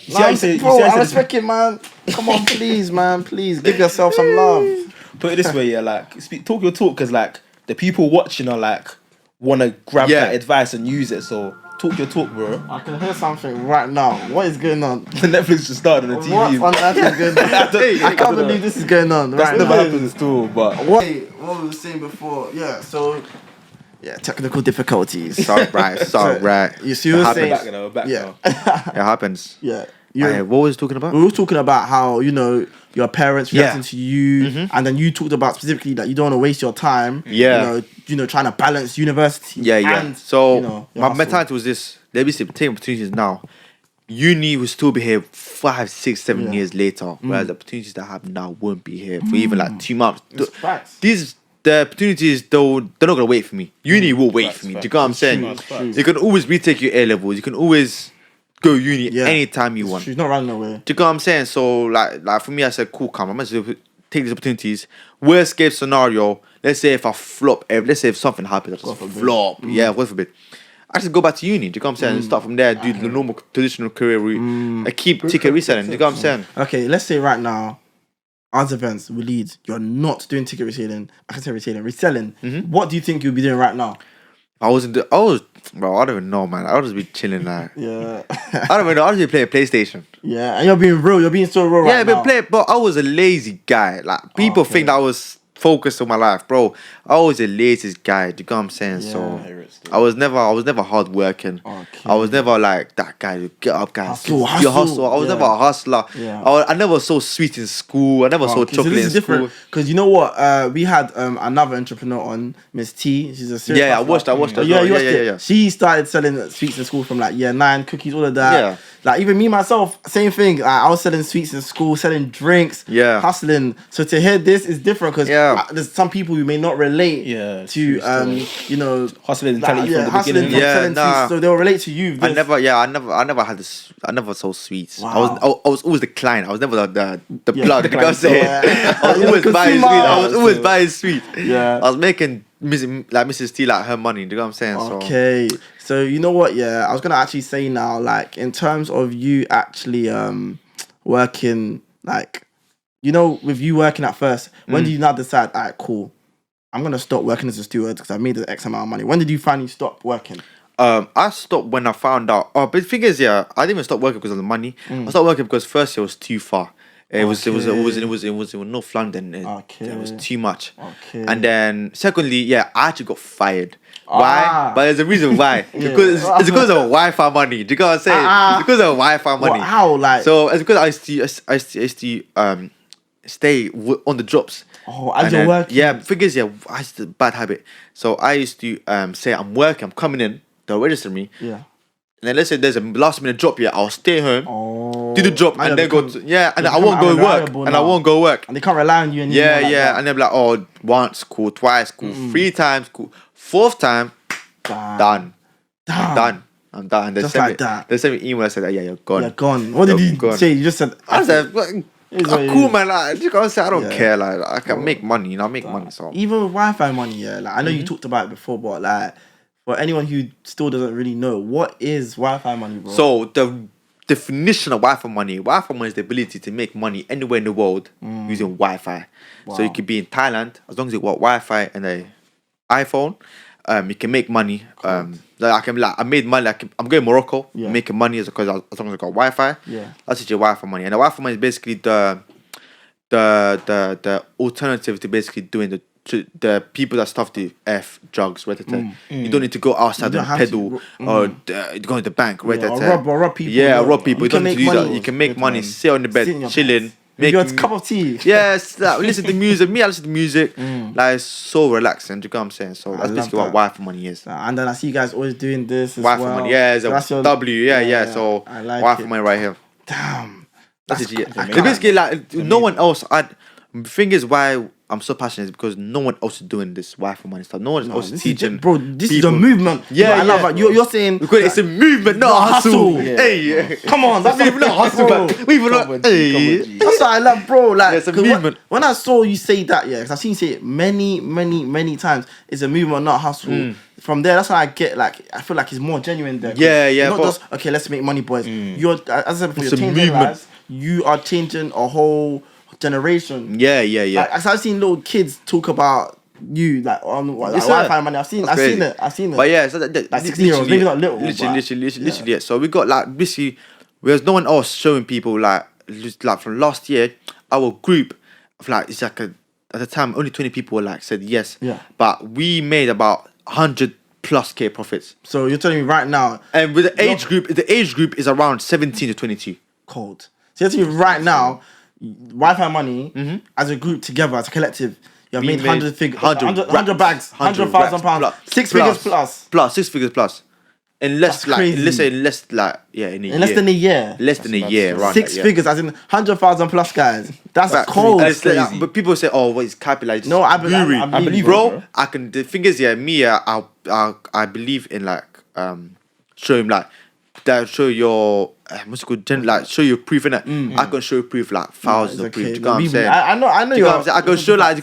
Bro, I respect it, man. Come on, please, man. Please, give yourself some love. Put it this way, yeah, like, talk your talk, because, like, the people watching are, like, want to grab that advice and use it, so... Talk your talk, bro. I can hear something right now. What is going on? Netflix just started on the TV. What on earth is going on? I can't believe this is going on. That's never happened still, but... What we were saying before, technical difficulties. Sorry, right. You see what I'm saying? Back now. It happens. Yeah. What was talking about? We were talking about how, your parents reacting to you, and then you talked about specifically that you don't want to waste your time. Yeah. Trying to balance university. Yeah. And, so my mentality was this: let me see, take opportunities now. Uni will still be here 5, 6, 7 years later, whereas the opportunities that I have now won't be here for even like 2 months. The opportunities they're not gonna wait for me. Uni will wait for me. Do you know what I'm saying? You can always retake your A levels. You can always go uni anytime you want. She's not running away. Do you know what I'm saying? So like for me, I said, cool, come. I'm gonna take these opportunities. Worst case scenario, let's say if I flop, let's say if something happens, I just flop. Yeah, God forbid. I just go back to uni. Do you know what I'm saying? And start from there, do the normal traditional career route. I keep ticket reselling. Do you know what I'm saying? Okay, let's say right now, Arzevents will lead. You're not doing ticket reselling. I can say reselling. What do you think you'll be doing right now? Bro, I don't even know, man. I'll just be chilling like. Yeah. I don't even know. I'll just be playing PlayStation. Yeah, and you're being real. You're being so real right now. But I was a lazy guy. Like, people think that I was focused on my life, bro. I was the laziest guy. Do you know what I'm saying? Yeah. So I was never hard working. Okay. I was never like that guy who get up, guys. Hustle. I was never a hustler. Yeah. I never saw sweet in school. I never saw chocolate this is in different school. because you know what? We had another entrepreneur on, Miss T. She's a serious. Yeah, I watched that. Yeah. She started selling sweets in school from like year 9, cookies, all of that. Yeah. Like even me myself, same thing. I was selling sweets in school, selling drinks, hustling. So to hear this is different because there's some people who may not relate to hustling mentality from the beginning. So they'll relate to you. I never had this. I never sold sweets. Wow. I was always the client. I was never the plug. The guy saying I was always buying sweet. I was always buying sweet. Yeah. I was making Mrs. T like her money. Do you know what I'm saying? Okay. So you know what? Yeah, I was gonna actually say now, like in terms of you actually working, like with you working at first, when did you now decide? All right, cool. I'm gonna stop working as a steward because I made the X amount of money. When did you finally stop working? I stopped when I found out. But the thing is, I didn't even stop working because of the money. I stopped working because first it was too far. It was in North London. It was too much. Okay. And then secondly, I actually got fired. Why? But there's a reason why. Because it's because of Wi-Fi money. Do you know what I'm saying? It's because of Wi-Fi money. How? Like? So it's because I used to stay on the drops. Oh, as you're working. Yeah, figures. I used to bad habit. So I used to say I'm working. I'm coming in. They'll register me. Yeah. And then let's say there's a last minute drop here. I'll stay home, do the drop, and then go to and I won't go work. And I won't go work. And they can't rely on you anymore. Yeah. And they'll be like, oh, once cool, twice cool, 3 times cool, 4th time, done. I'm done. And just like that. They sent me email. I said, yeah, you're gone. You're gone. What did you say? You just said. I said, cool, man. Like, you gotta say, I don't care. Like, I can make money. I make money. So even with Wi-Fi money, like I know you talked about it before, but like for anyone who still doesn't really know, what is Wi-Fi money, bro? So the definition of Wi-Fi money is the ability to make money anywhere in the world using Wi-Fi. Wow. So you could be in Thailand as long as you got Wi-Fi and an iPhone. You can make money. I made money. I'm going to Morocco, making money as long as I got Wi-Fi. Yeah, that's your Wi-Fi money, and the Wi-Fi money is basically the alternative to basically doing the people that stuff the drugs, right? You don't need to go outside and pedal or go to the bank, right? Or rob people. Yeah, rob people. You don't need to do that. money. You can make money, sit on the bed, chilling. Make your cup of tea. Yes, like, listen to music. I listen to music. Like, it's so relaxing. Do you know what I'm saying? So that's basically what wife for money is. And then I see you guys always doing this as wife well. for money, yeah, it's a W. Yeah. So wife for money right here. Damn. That's it. It's basically like no one else. The thing is why I'm so passionate is because no one else is doing this wife for money stuff. No one else is teaching. Bro, this is a movement. Yeah, I love that. You're saying because it's a movement, not a hustle. Yeah. Hey, come on, that's not hustle, but we not. Hey, that's what I love, bro. Like, it's a movement. When I saw you say that, because I've seen you say it many times. It's a movement, not a hustle. From there, that's how I get I feel like it's more genuine there. Yeah. Not just okay, let's make money, boys. You're, as I said before, you're changing lives. You are changing a whole generation. Yeah. Like, I've seen little kids talk about you like on Wi-Fi money. I've seen it. But yeah, so that 16-year-olds, maybe not little. Literally, yeah. So we got like basically, there's no one else showing people like from last year. Our group of like it's like at the time only 20 people were like said yes. Yeah. But we made about 100+ K profits. So you're telling me right now, and with the age group is around 17 to 22. Cold. So you're telling me right now, Wi-Fi money as a group together, as a collective, you have made 100 bags, 100,000 pounds, 6 figures plus. 6 figures plus. In less in a year. Less than a year. Less than a year, right? 6 figures, as in 100,000 plus, guys. That's cold. That's crazy. But people say, "Oh, what is capitalized?" No, I believe, bro. I can. The thing is, I believe in showing that show your what's it called? Like show your proof in it. I can show proof like thousands of proof. Do you know what I'm saying? I know you. I can show like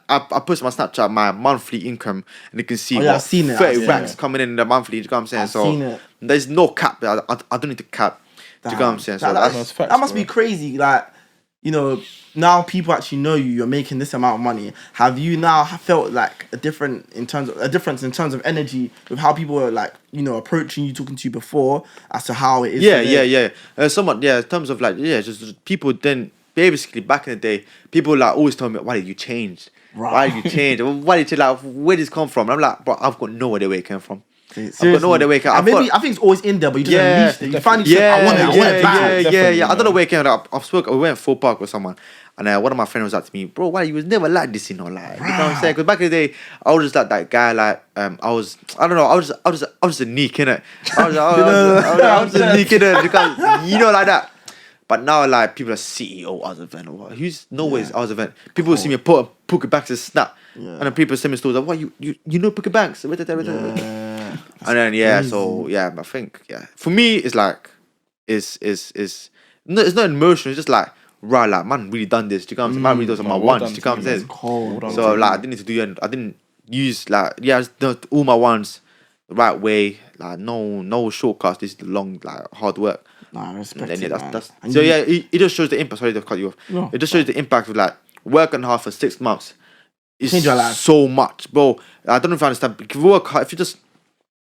I post my Snapchat my monthly income and you can see I've seen it. 30 racks coming in the monthly. Do you know what I'm saying? I've seen it. There's no cap. I don't need to cap. Do you know what I'm saying? So that must be crazy. Like, you know, now people actually know you're making this amount of money. Have you now felt like a difference in terms of energy with how people are like, you know, approaching you, talking to you before as to how it is? Yeah. Somewhat, in terms of just people then basically back in the day, people like always tell me, why did you change? Right. Why did you change? Why did you where did this come from? And I'm like, bro, I've got no idea where it came from. Seriously. I've got no idea where it came from. I think it's always in there, but you just unleashed it. You finally said, I want it back. Yeah. I don't know where it came from. We went full park with someone. And one of my friends was like to me, bro, why you was never like this, you know what I'm saying? Because back in the day, I was just like that guy, I was just a neek, innit? I was just a neek, innit? Because, you know, like that. But now, like, people are CEO Arzevents. Who's nowhere's Arzevents? People will see me put Pookie Banks to snap. Yeah. And then people send me stories like, what, you know Pookie Banks? And then, I think, for me, it's like, it's not emotional, it's just like, right, like, man really done this. Do you know what I'm saying? Man really does on my ones. Do you know what I'm saying? So, like, I didn't need to do, I didn't use, I just did all my ones the right way. Like, no shortcuts. This is the long, hard work. Nah, I respect it. That's so, it just shows the impact. Sorry to cut you off. No. It just shows the impact of, working hard for 6 months. It's change your life. So much, bro. I don't know if you understand. If you just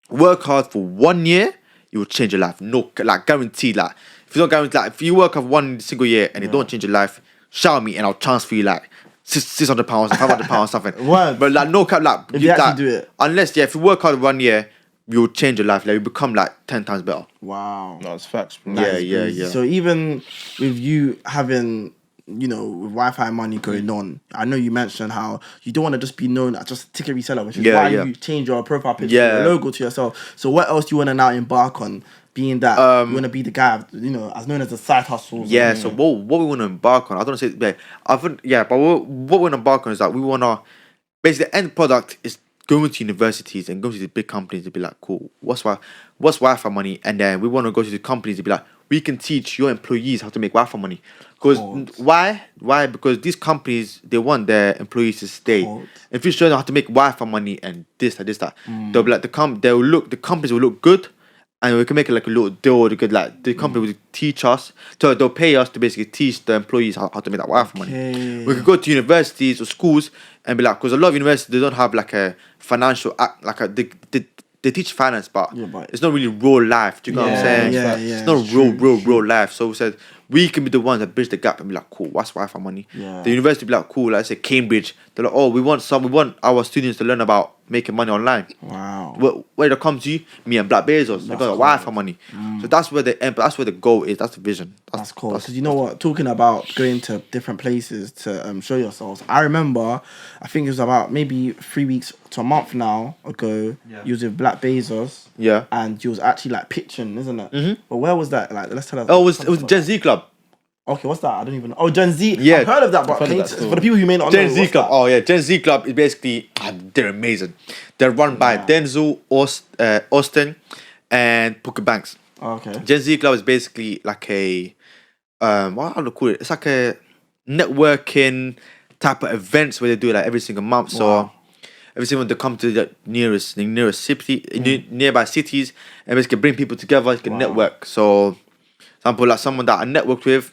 work hard for 1 year, it will change your life. No, guaranteed, if you don't guarantee, if you work for 1 single year and it don't change your life, shout me and I'll transfer you £600, £500, something. What? But no cap, if you actually do it. Unless if you work hard 1 year, you'll change your life. You become 10 times better. Wow. No, it's facts, bro. Yeah. So even with you having, you know, with Wi-Fi money going on, I know you mentioned how you don't want to just be known as just a ticket reseller, which is why you change your profile picture, your logo to yourself. So what else do you want to now embark on? Being that you want to be the guy, you know, as known as a side hustle. Yeah. So what we want to embark on, I don't say, but what we want to embark on is that we want to basically the end product is going to universities and going to the big companies to be like, cool, what's Wi-Fi money? And then we want to go to the companies to be like, we can teach your employees how to make Wi-Fi money. Because why? Because these companies, they want their employees to stay. If you show them how to make Wi-Fi money and this, that, they'll be like the companies will look good. And we can make it like a little deal. The company will teach us, so they'll pay us to basically teach the employees how to make that Wi-Fi money. We could go to universities or schools and be like, because a lot of universities, they don't have a financial they teach finance, but it's not really real life. Do you know what I'm saying? Yeah. It's not real life. So we said we can be the ones that bridge the gap and be like, cool, what's Wi-Fi money? Yeah. The university be like, cool, like say Cambridge. They're like, oh, we want our students to learn about making money online. Wow. Where they come to you, me and Black Bezos, they got Wi-Fi money. So that's where that's where the goal is. That's the vision. That's cool. Because you know what, talking about going to different places to show yourselves. I remember, I think it was about maybe 3 weeks to a month now ago. You was with Black Bezos. Yeah. And you was actually like pitching, isn't it? Mm-hmm. But where was that? Like, let's tell us. Oh, it was Gen Z Club. Okay, what's that? I don't even know. Oh, Gen Z. Yeah. I've heard of that, but for the people who may not know, Gen Z Club. that? Oh yeah, Gen Z Club is basically they're amazing. They're run by Denzel, Austin, and Booker Banks. Okay. Gen Z Club is basically like a what do I call it? It's like a networking type of events where they do it like every single month. So every single month they come to the nearest city, nearby cities, and basically bring people together. You can network. So, for example, like someone that I networked with,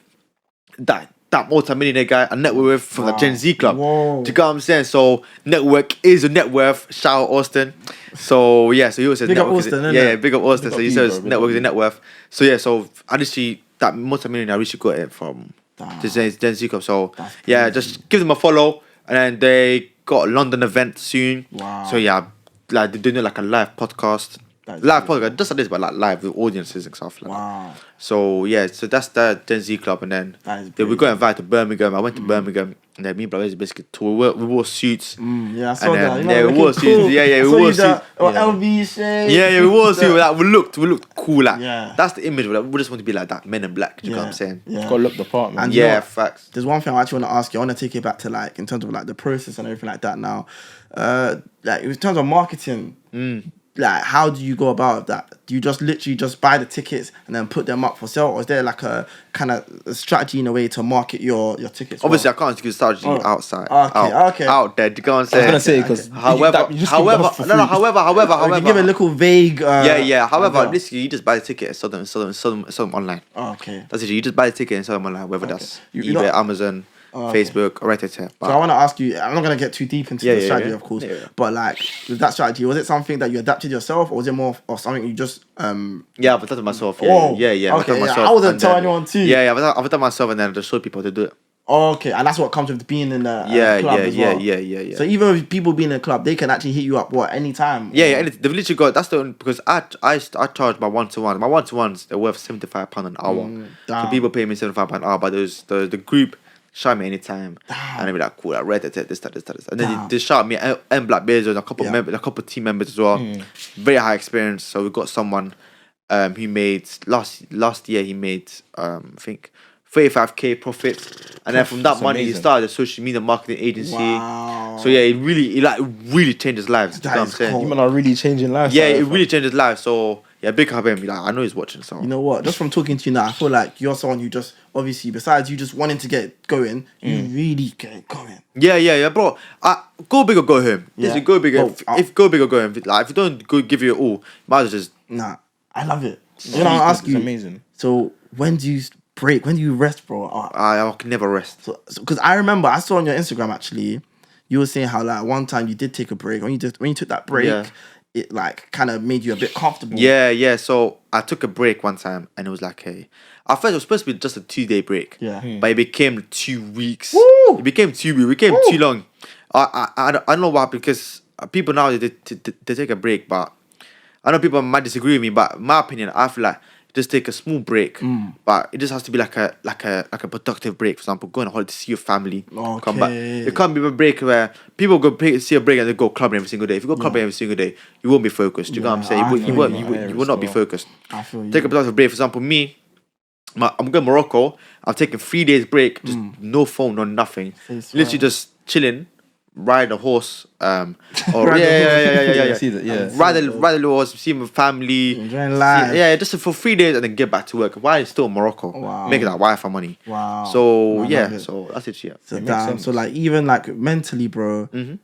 that multi-millionaire guy I network with from the Gen Z Club. Whoa. Do you get what I'm saying? So network is your net worth. Shout out Austin. So yeah, so he always says Big up network. Austin, Yeah, big up Austin. Big So up he you, says bro. network is your net worth. So yeah, so I just see that multi-millionaire. I really got it from the Gen Z Club. So yeah, just give them a follow, and then they got a London event soon. Wow. So yeah, like they're doing like a live podcast. Podcast, just like this, but like live with audiences and stuff like that. So yeah, so that's the Gen Z Club, and then we got invited to Birmingham. I went to Birmingham, and then me and brothers basically tour. We wore suits. Yeah, I saw and that. then, You know, we wore suits. cool. Yeah, we wore suits. LV shade. Yeah, we wore suits. Like, we looked cool. Like Yeah. that's the image. Like, we just want to be like that, Men in Black. Do you know what I'm saying? Yeah. Gotta look the part, man. And you know what? Facts. There's one thing I actually want to ask you. I want to take it back to like in terms of like the process and everything like that. Now, like in terms of marketing. Like, how do you go about that? Do you just literally just buy the tickets and then put them up for sale, or is there like a kind of a strategy in a way to market your tickets? Obviously, I can't give strategy outside. Okay. Out there. Do you know what I'm I was saying? gonna say because However, give a little vague. However, basically, you just buy the ticket and sell them online. Okay. That's it. You just buy the ticket and sell them online, whether that's You eBay, know- Amazon, Facebook, or right there. So I want to ask you. I'm not gonna get too deep into the strategy, of course. Yeah. But like with that strategy, was it something that you adapted yourself, or was it more of something you just Yeah, I've done it myself. Whoa. Yeah. I've done Okay, myself, I wouldn't and tell then- anyone too. Yeah, I've done myself, and then I just show people to do it. Okay, and that's what comes with being in the club as well. Yeah. So even with people being in a club, they can actually hit you up anytime. Yeah, and they've literally got that's the only, because I charge my one-to-one. My one-to-ones they're worth £75 an hour. So people pay me £75 an hour, but the group shout me anytime, and they be like, cool, I read it, this, and then they shout me and Black Bezos and a couple team members as well. Very high experience. So we got someone who made last year he made I think 35k profits, and then from that money he started a social media marketing agency. Wow. So yeah, it really changed his life. You know what I'm saying? cool. you man are really changing lives. Yeah, it really changed his life. So yeah, big up him. Like, I know he's watching. So You know what? Just from talking to you now, I feel like you're someone who just obviously, besides you just wanting to get going, you really get going. yeah, bro. Go big or go home. Yeah. Listen, go big. Bro, If go big or go home. Like if you don't go give you it all, might as well just. Nah, I love it. You know, I'll ask you. It's amazing. So when do you break? When do you rest, bro? I can never rest. So because I remember I saw on your Instagram actually, you were saying how like one time you did take a break. When you took that break, it like kind of made you a bit comfortable. Yeah. So I took a break one time, and it was like at first it was supposed to be just a 2-day break. Yeah. But it became 2 weeks. Woo! It became 2 weeks. It became too long. I don't know why, because people now they take a break, but I know people might disagree with me. But in my opinion, I feel like just take a small break, but it just has to be like a productive break. For example, go on a holiday to see your family, come back. It can't be a break where people see a break and they go clubbing every single day. If you go clubbing every single day, you won't be focused. You know what I'm saying? You will not be focused. I feel you. Take a productive break. For example, me, I'm going to Morocco. I'm taking 3 days break, just no phone, no nothing. Literally just chilling. Ride a horse, or I see that, yeah. Ride a little horse, see my family, Enjoying life. just for 3 days and then get back to work. Why is still in Morocco? Wow. Making that Wi-Fi money. Wow. So I yeah, love it. so that's it. Yeah. So makes damn. sense. So like even like mentally, bro. Do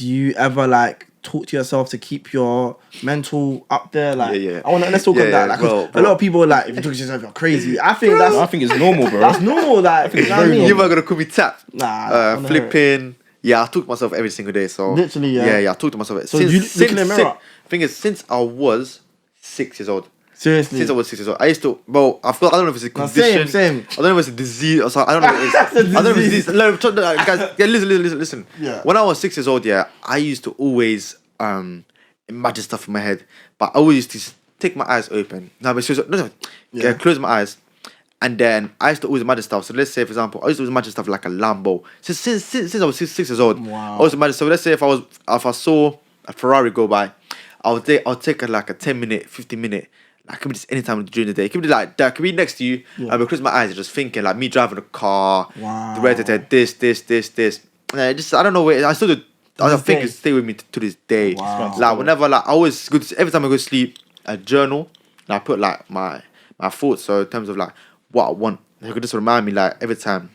you ever like talk to yourself to keep your mental up there? Like Yeah. let's talk on that. Like 'cause bro. a lot of people are like, if you talk to yourself, you're crazy. I think I think it's normal, bro. that's normal. Like you know what I mean? You might gonna call me tap. Nah, I wanna hear it. Flipping. Yeah, I talk to myself every single day. So Literally, yeah. I talk to myself. So you look in the mirror? Thing is, since I was 6 years old. Seriously. Since I was 6 years old. I used to, bro, I don't know if it's a No, condition. same. I don't know if it's a disease or something. I don't know what it is. I don't know if it's disease. No, guys, yeah, listen. Yeah. When I was 6 years old, yeah, I used to always imagine stuff in my head. But I always used to just take my eyes open. No, but seriously, Yeah. close my eyes. And then I used to always imagine stuff. So let's say, for example, I used to always imagine stuff like a Lambo. Since I was 6 years old, Wow. I always imagine. So let's say if I saw a Ferrari go by, I'll take like a 10-minute, 15-minute. Like, it could be just any time during the day. It could be like that. It could be next to you. Yeah. And because my eyes are just thinking like me driving a car. Wow. This. And I don't know where. I still do. I think day. it stay with me to this day. Wow. Like whenever I always go to, every time I go to sleep, I journal and I put like my thoughts. So in terms of like what I want, it could just remind me like every time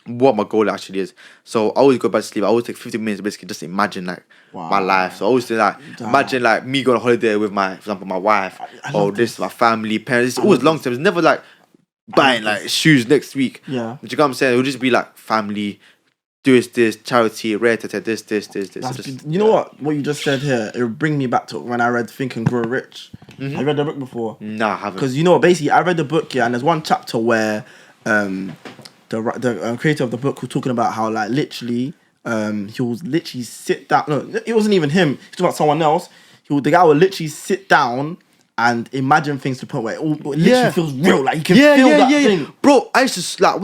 what my goal actually is. So I always go back to sleep. I always take 15 minutes basically just imagine like my life. So I always do like imagine like me going on holiday with for example, my wife or my family, parents. It's always long term. It's never like buying like shoes next week. Yeah. Do you know what I'm saying? It would just be like family, do this, charity, this. You know what you just said here? It would bring me back to when I read Think and Grow Rich. Mm-hmm. Have you read the book before? Nah, I haven't. Because you know what, basically I read the book, yeah, and there's one chapter where the creator of the book was talking about how like literally he was literally sit down. No, it wasn't even him. He's talking about someone else. The guy would literally sit down and imagine things to the point where it literally feels real. Like you can feel that thing. Bro, I used to like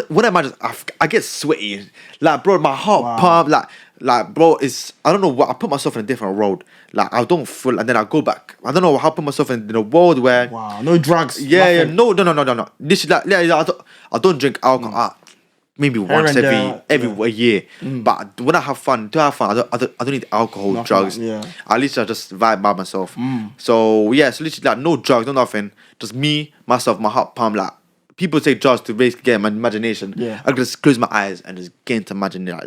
when I imagine, I get sweaty. Like, bro, my heart pump. Like, bro, I don't know what. I put myself in a different road. Like, I don't feel, and then I go back. I don't know how I put myself in a world where. Wow, no drugs. Yeah, nothing. No. This is like, I don't drink alcohol. Maybe once every year. But when I have fun, I don't need alcohol, Nothing, drugs. At least I just vibe by myself. So literally like no drugs, no nothing. Just me, myself, my heart pump. Like people take drugs to basically get my imagination. Yeah. I can just close my eyes and just get into imagining like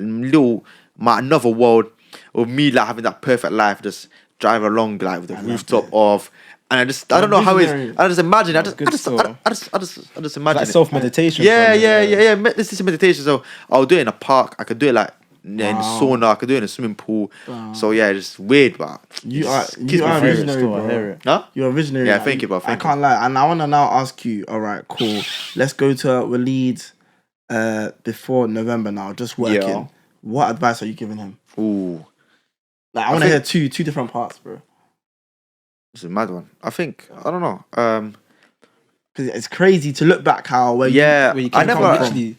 another world of me like having that perfect life, just drive along like with the rooftop off. And I don't know how it's. I just imagine. I just imagine. Like self meditation. Yeah. This is meditation. So I'll do it in a park. I could do it like in the sauna. I could do it in a swimming pool. So yeah, it's weird, but you are a visionary, bro. Huh? You're a visionary. Yeah, thank you, bro. I can't lie, and I want to now ask you. All right, cool. Let's go to Waleed before November now. Just working. Yeah. What advice are you giving him? Ooh, Like I want to hear two different parts, bro. it's a mad one. I think I don't know. Because it's crazy to look back where you I came never from. actually.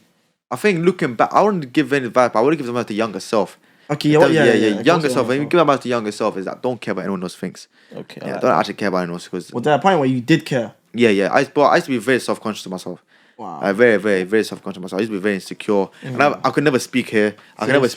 I think looking back, I wouldn't give any advice, but I would give them to the younger self. Okay, Younger self. When you give them to the younger self, is that don't care about anyone else thinks. Okay. Yeah, don't actually care about anyone else because. Was there a point where you did care? Yeah. I used to be very self-conscious of myself. Wow. Very, very, very self-conscious of myself. I used to be very insecure, and I could never speak here. I could never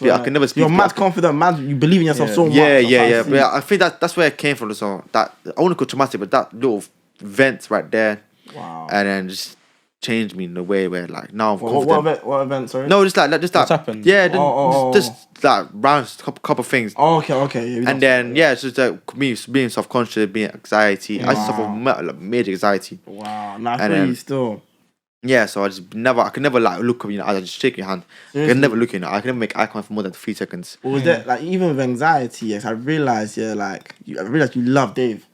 speak. You're mad confident, man. You believe in yourself so much. Yeah. But I think that's where it came from. So that I wouldn't go traumatic, but that little vent right there, Wow. and then just changed me in a way where like now I'm confident. What event? Sorry. No, just like What's happened? Yeah, Oh. just like round couple things. Oh, okay. And then it's just like me being self-conscious, being anxiety. I suffer from major anxiety. Wow. Nah, I And feel then- you still. Yeah, so I could never like look at I just shake your hand. I can never look in. I can never make eye contact for more than 3 seconds. Or was that like even with anxiety? Yes, I realized. I realized you love Dave.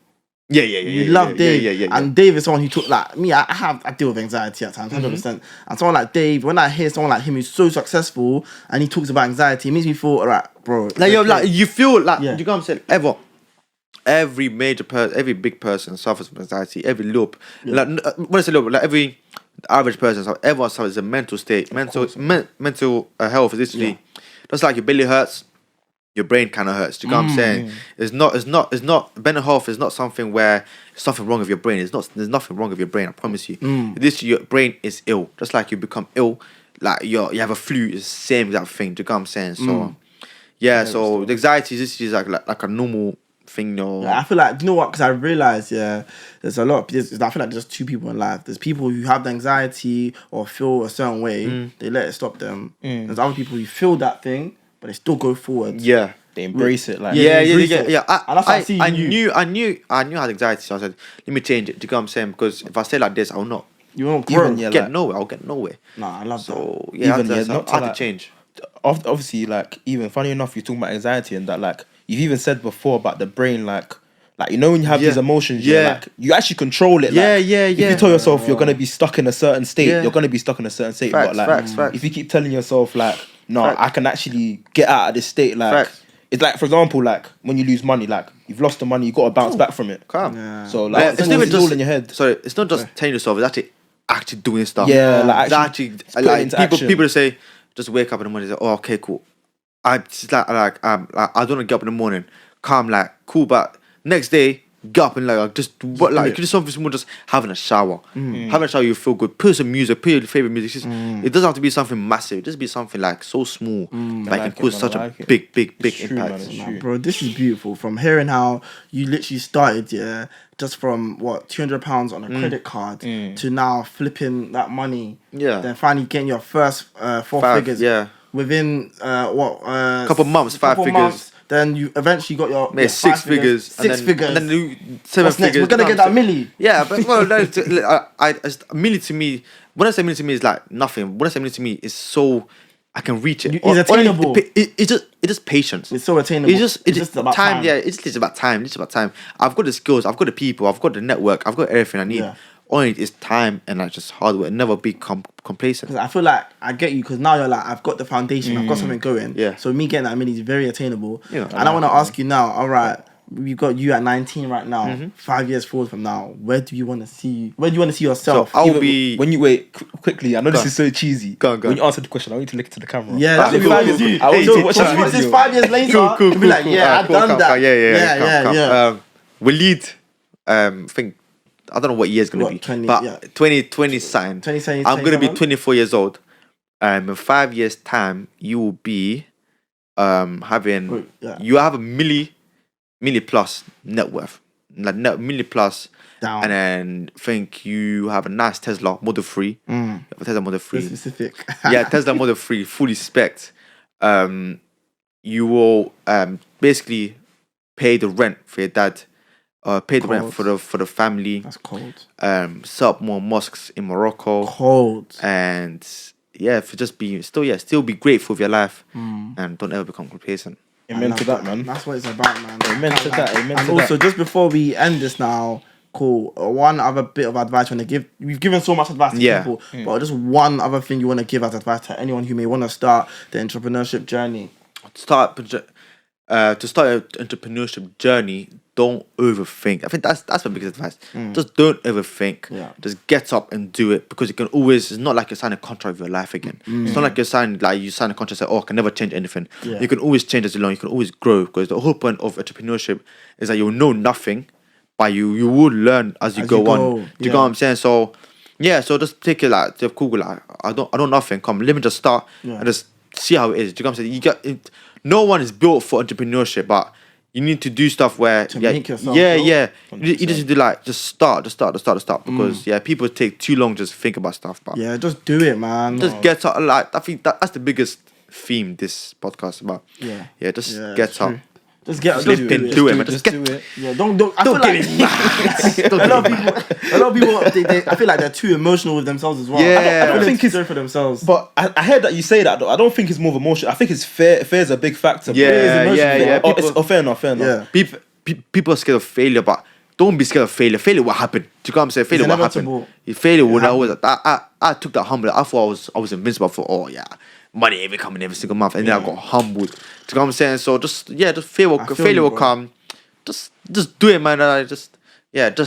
Yeah. You love Dave. Yeah. And Dave is someone who took like me. I deal with anxiety at times, 100%. And someone like Dave, when I hear someone like him who's so successful and he talks about anxiety, it makes me feel alright, bro. Like you feel like Yeah. you know what I'm saying. Every major person, every big person suffers from anxiety. Every loop, like when I say loop, like every average person, so everyone suffers a mental state. Mental health is literally just like your belly hurts, your brain kind of hurts. Do you know what I'm saying? It's not mental health is not something where there's something wrong with your brain. There's nothing wrong with your brain. I promise you. Your brain is ill. Just like you become ill, like you have a flu. It's the same exact thing. Do you know what I'm saying? So so the anxiety is like a normal thing. I feel like, you know what? Because I realized, there's a lot. I feel like there's 2 people in life. There's people who have the anxiety or feel a certain way. They let it stop them. There's other people who feel that thing, but they still go forward. Yeah. They embrace it. Like Yeah. And that's what I see I in you. knew I had anxiety, so I said, let me change it. Do you know what I'm saying? Because if I stay like this, I will not You won't grow. Even, nowhere. I'll get nowhere. Nah, I love that. So I had to change. Obviously, like even funny enough, you're talking about anxiety and that. Like you've even said before about the brain, like Like, you know, when you have these emotions, like, you actually control it. Yeah, like, If you tell yourself you're gonna be stuck in a certain state, you're gonna be stuck in a certain state. Facts, but like, facts. if you keep telling yourself like, no, I can actually get out of this state. Like, Facts. it's like, for example, like when you lose money, like you've lost the money, you got to bounce back from it. Calm. Yeah. So like, It's not even it's all in your head. Sorry, it's not just telling yourself. It's actually doing stuff. Yeah, like It's actually put it like into people. action. People just say, just wake up in the morning. Say, oh, okay, cool. I just like I don't want to get up in the morning. Calm, like cool, but next day get up and like just what like you do something small, just having a shower. Having a shower, you feel good. Put some music, put your favorite music. Just, it doesn't have to be something massive. Just be something like so small that can cause such a big impact. True. Bro, this is beautiful. From hearing how you literally started, just from what £200 on a credit card to now flipping that money, then finally getting your first four figures, within couple months, five figures. Then you eventually got your six figures, six figures, and then 7 What's next? figures. We're gonna get that milli. Yeah, but well, no, milli to me. When I say milli to me, is like nothing. When I say milli to me, is so I can reach it. It's attainable. It's just patience. It's so attainable. It's just about time. Yeah, it's just about time. It's about time. I've got the skills. I've got the people. I've got the network. I've got everything I need. Yeah. All I need is time and like just hard work. Never be complacent. Because I feel like I get you, because now you're like, I've got the foundation, I've got something going. Yeah. So me getting that milli is very attainable. Yeah, and I want to ask you now, all right, we've got you at 19 right now. 5 years forward from now, where do you want to see? Where do you want to see yourself? So I'll be. When you wait quickly, I know this is so cheesy. Go on. When you answer the question, I want you to look into the camera. Yeah, that's what we always do. I want you to watch So this video. 5 years later, Cool. you'll be like, yeah, I've done that. Yeah. We lead. Think. I don't know what year's gonna What, be, 20, but yeah. 2020 sign. 2020, I'm gonna be 27? 24 years old. In 5 years' time, you will be having you have a milli plus net worth, like milli plus, Down. and then think you have a nice Tesla Model 3. You have a Tesla Model 3. Very specific. Yeah, Tesla Model 3, fully spec'd. You will basically pay the rent for your dad. Pay the rent for the family. That's cold. Set up more mosques in Morocco. Cold. And yeah, still be grateful for your life, and don't ever become complacent. Amen to that, man. That's what it's about, man. Amen to that. Amen And to also, that. just before we end this now, cool. One other bit of advice you want to give. We've given so much advice to people, but just one other thing you want to give as advice to anyone who may want to start the entrepreneurship journey. To start an entrepreneurship journey, don't overthink. I think that's my biggest advice. Just don't overthink. Yeah. Just get up and do it, because you can always. It's not like you're signing a contract with your life again. It's not like you sign a contract and say, "Oh, I can never change anything." Yeah. You can always change as you learn. You can always grow, because the whole point of entrepreneurship is that you'll know nothing, but you will learn as you go on. Do you know what I'm saying? So yeah, so just take it like to Google. Like, I don't know nothing. Come, let me just start and just see how it is. Do you know what I'm saying? No one is built for entrepreneurship, but you need to do stuff where make yourself You just need to like just start because people take too long just think about stuff. But just do it, man. just get up. Like, I think that's the biggest theme this podcast about. Just get up. Just get Just do it, man. Just do it. Yeah, don't. I feel like a lot of people. I feel like they're too emotional with themselves as well. Yeah. I don't think it's- it's good for themselves. But I heard that you say that, though. I don't think it's more of emotion. I think it's fear. Fear's a big factor. Yeah. Fair enough. Yeah. People are scared of failure, but don't be scared of failure. Failure will happen. Do you know what I'm saying? Failure will happen. inevitable. Failure would always. I took that humble. I thought I was invincible. For money ain't coming every single month, and then I got humbled. Do you know what I'm saying? So failure will come. Just do it, man. Just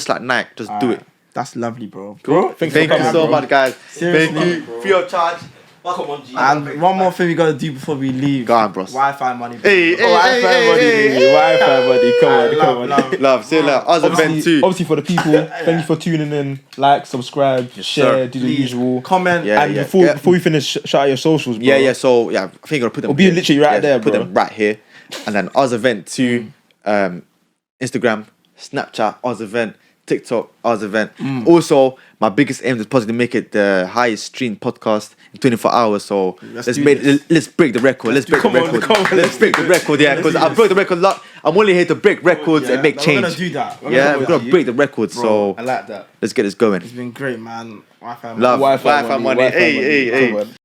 like Nike, just do it. That's lovely, bro. Thank you so much, guys. Seriously, Thank you. bro. Free of charge. Come on, G. And one more thing we gotta do before we leave. Go on, bros. Wi-Fi money. Bro. Hey, Wi-Fi money. Come on. Love. See you later. Arzevents too. Obviously, for the people, thank you for tuning in. Like, subscribe, share, do the Please. usual. Comment. And before we finish, shout out your socials, bro. Yeah. So I think I'm gonna put them. We'll be literally right there, Put bro. them right here, and then Arzevents too. Instagram, Snapchat, Arzevents, TikTok, Arzevents. Also, my biggest aim is possibly to make it the highest streamed podcast in 24 hours. So let's break the record. Let's break the record. Let's break the record. Yeah, because I broke the record a lot. I'm only here to break records and make change. We're gonna do that. We're gonna break the record. So I like that. let's get this going. It's been great, man. Wi-Fi money. Love. Wi-Fi Wi-Fi money. Hey. Come on.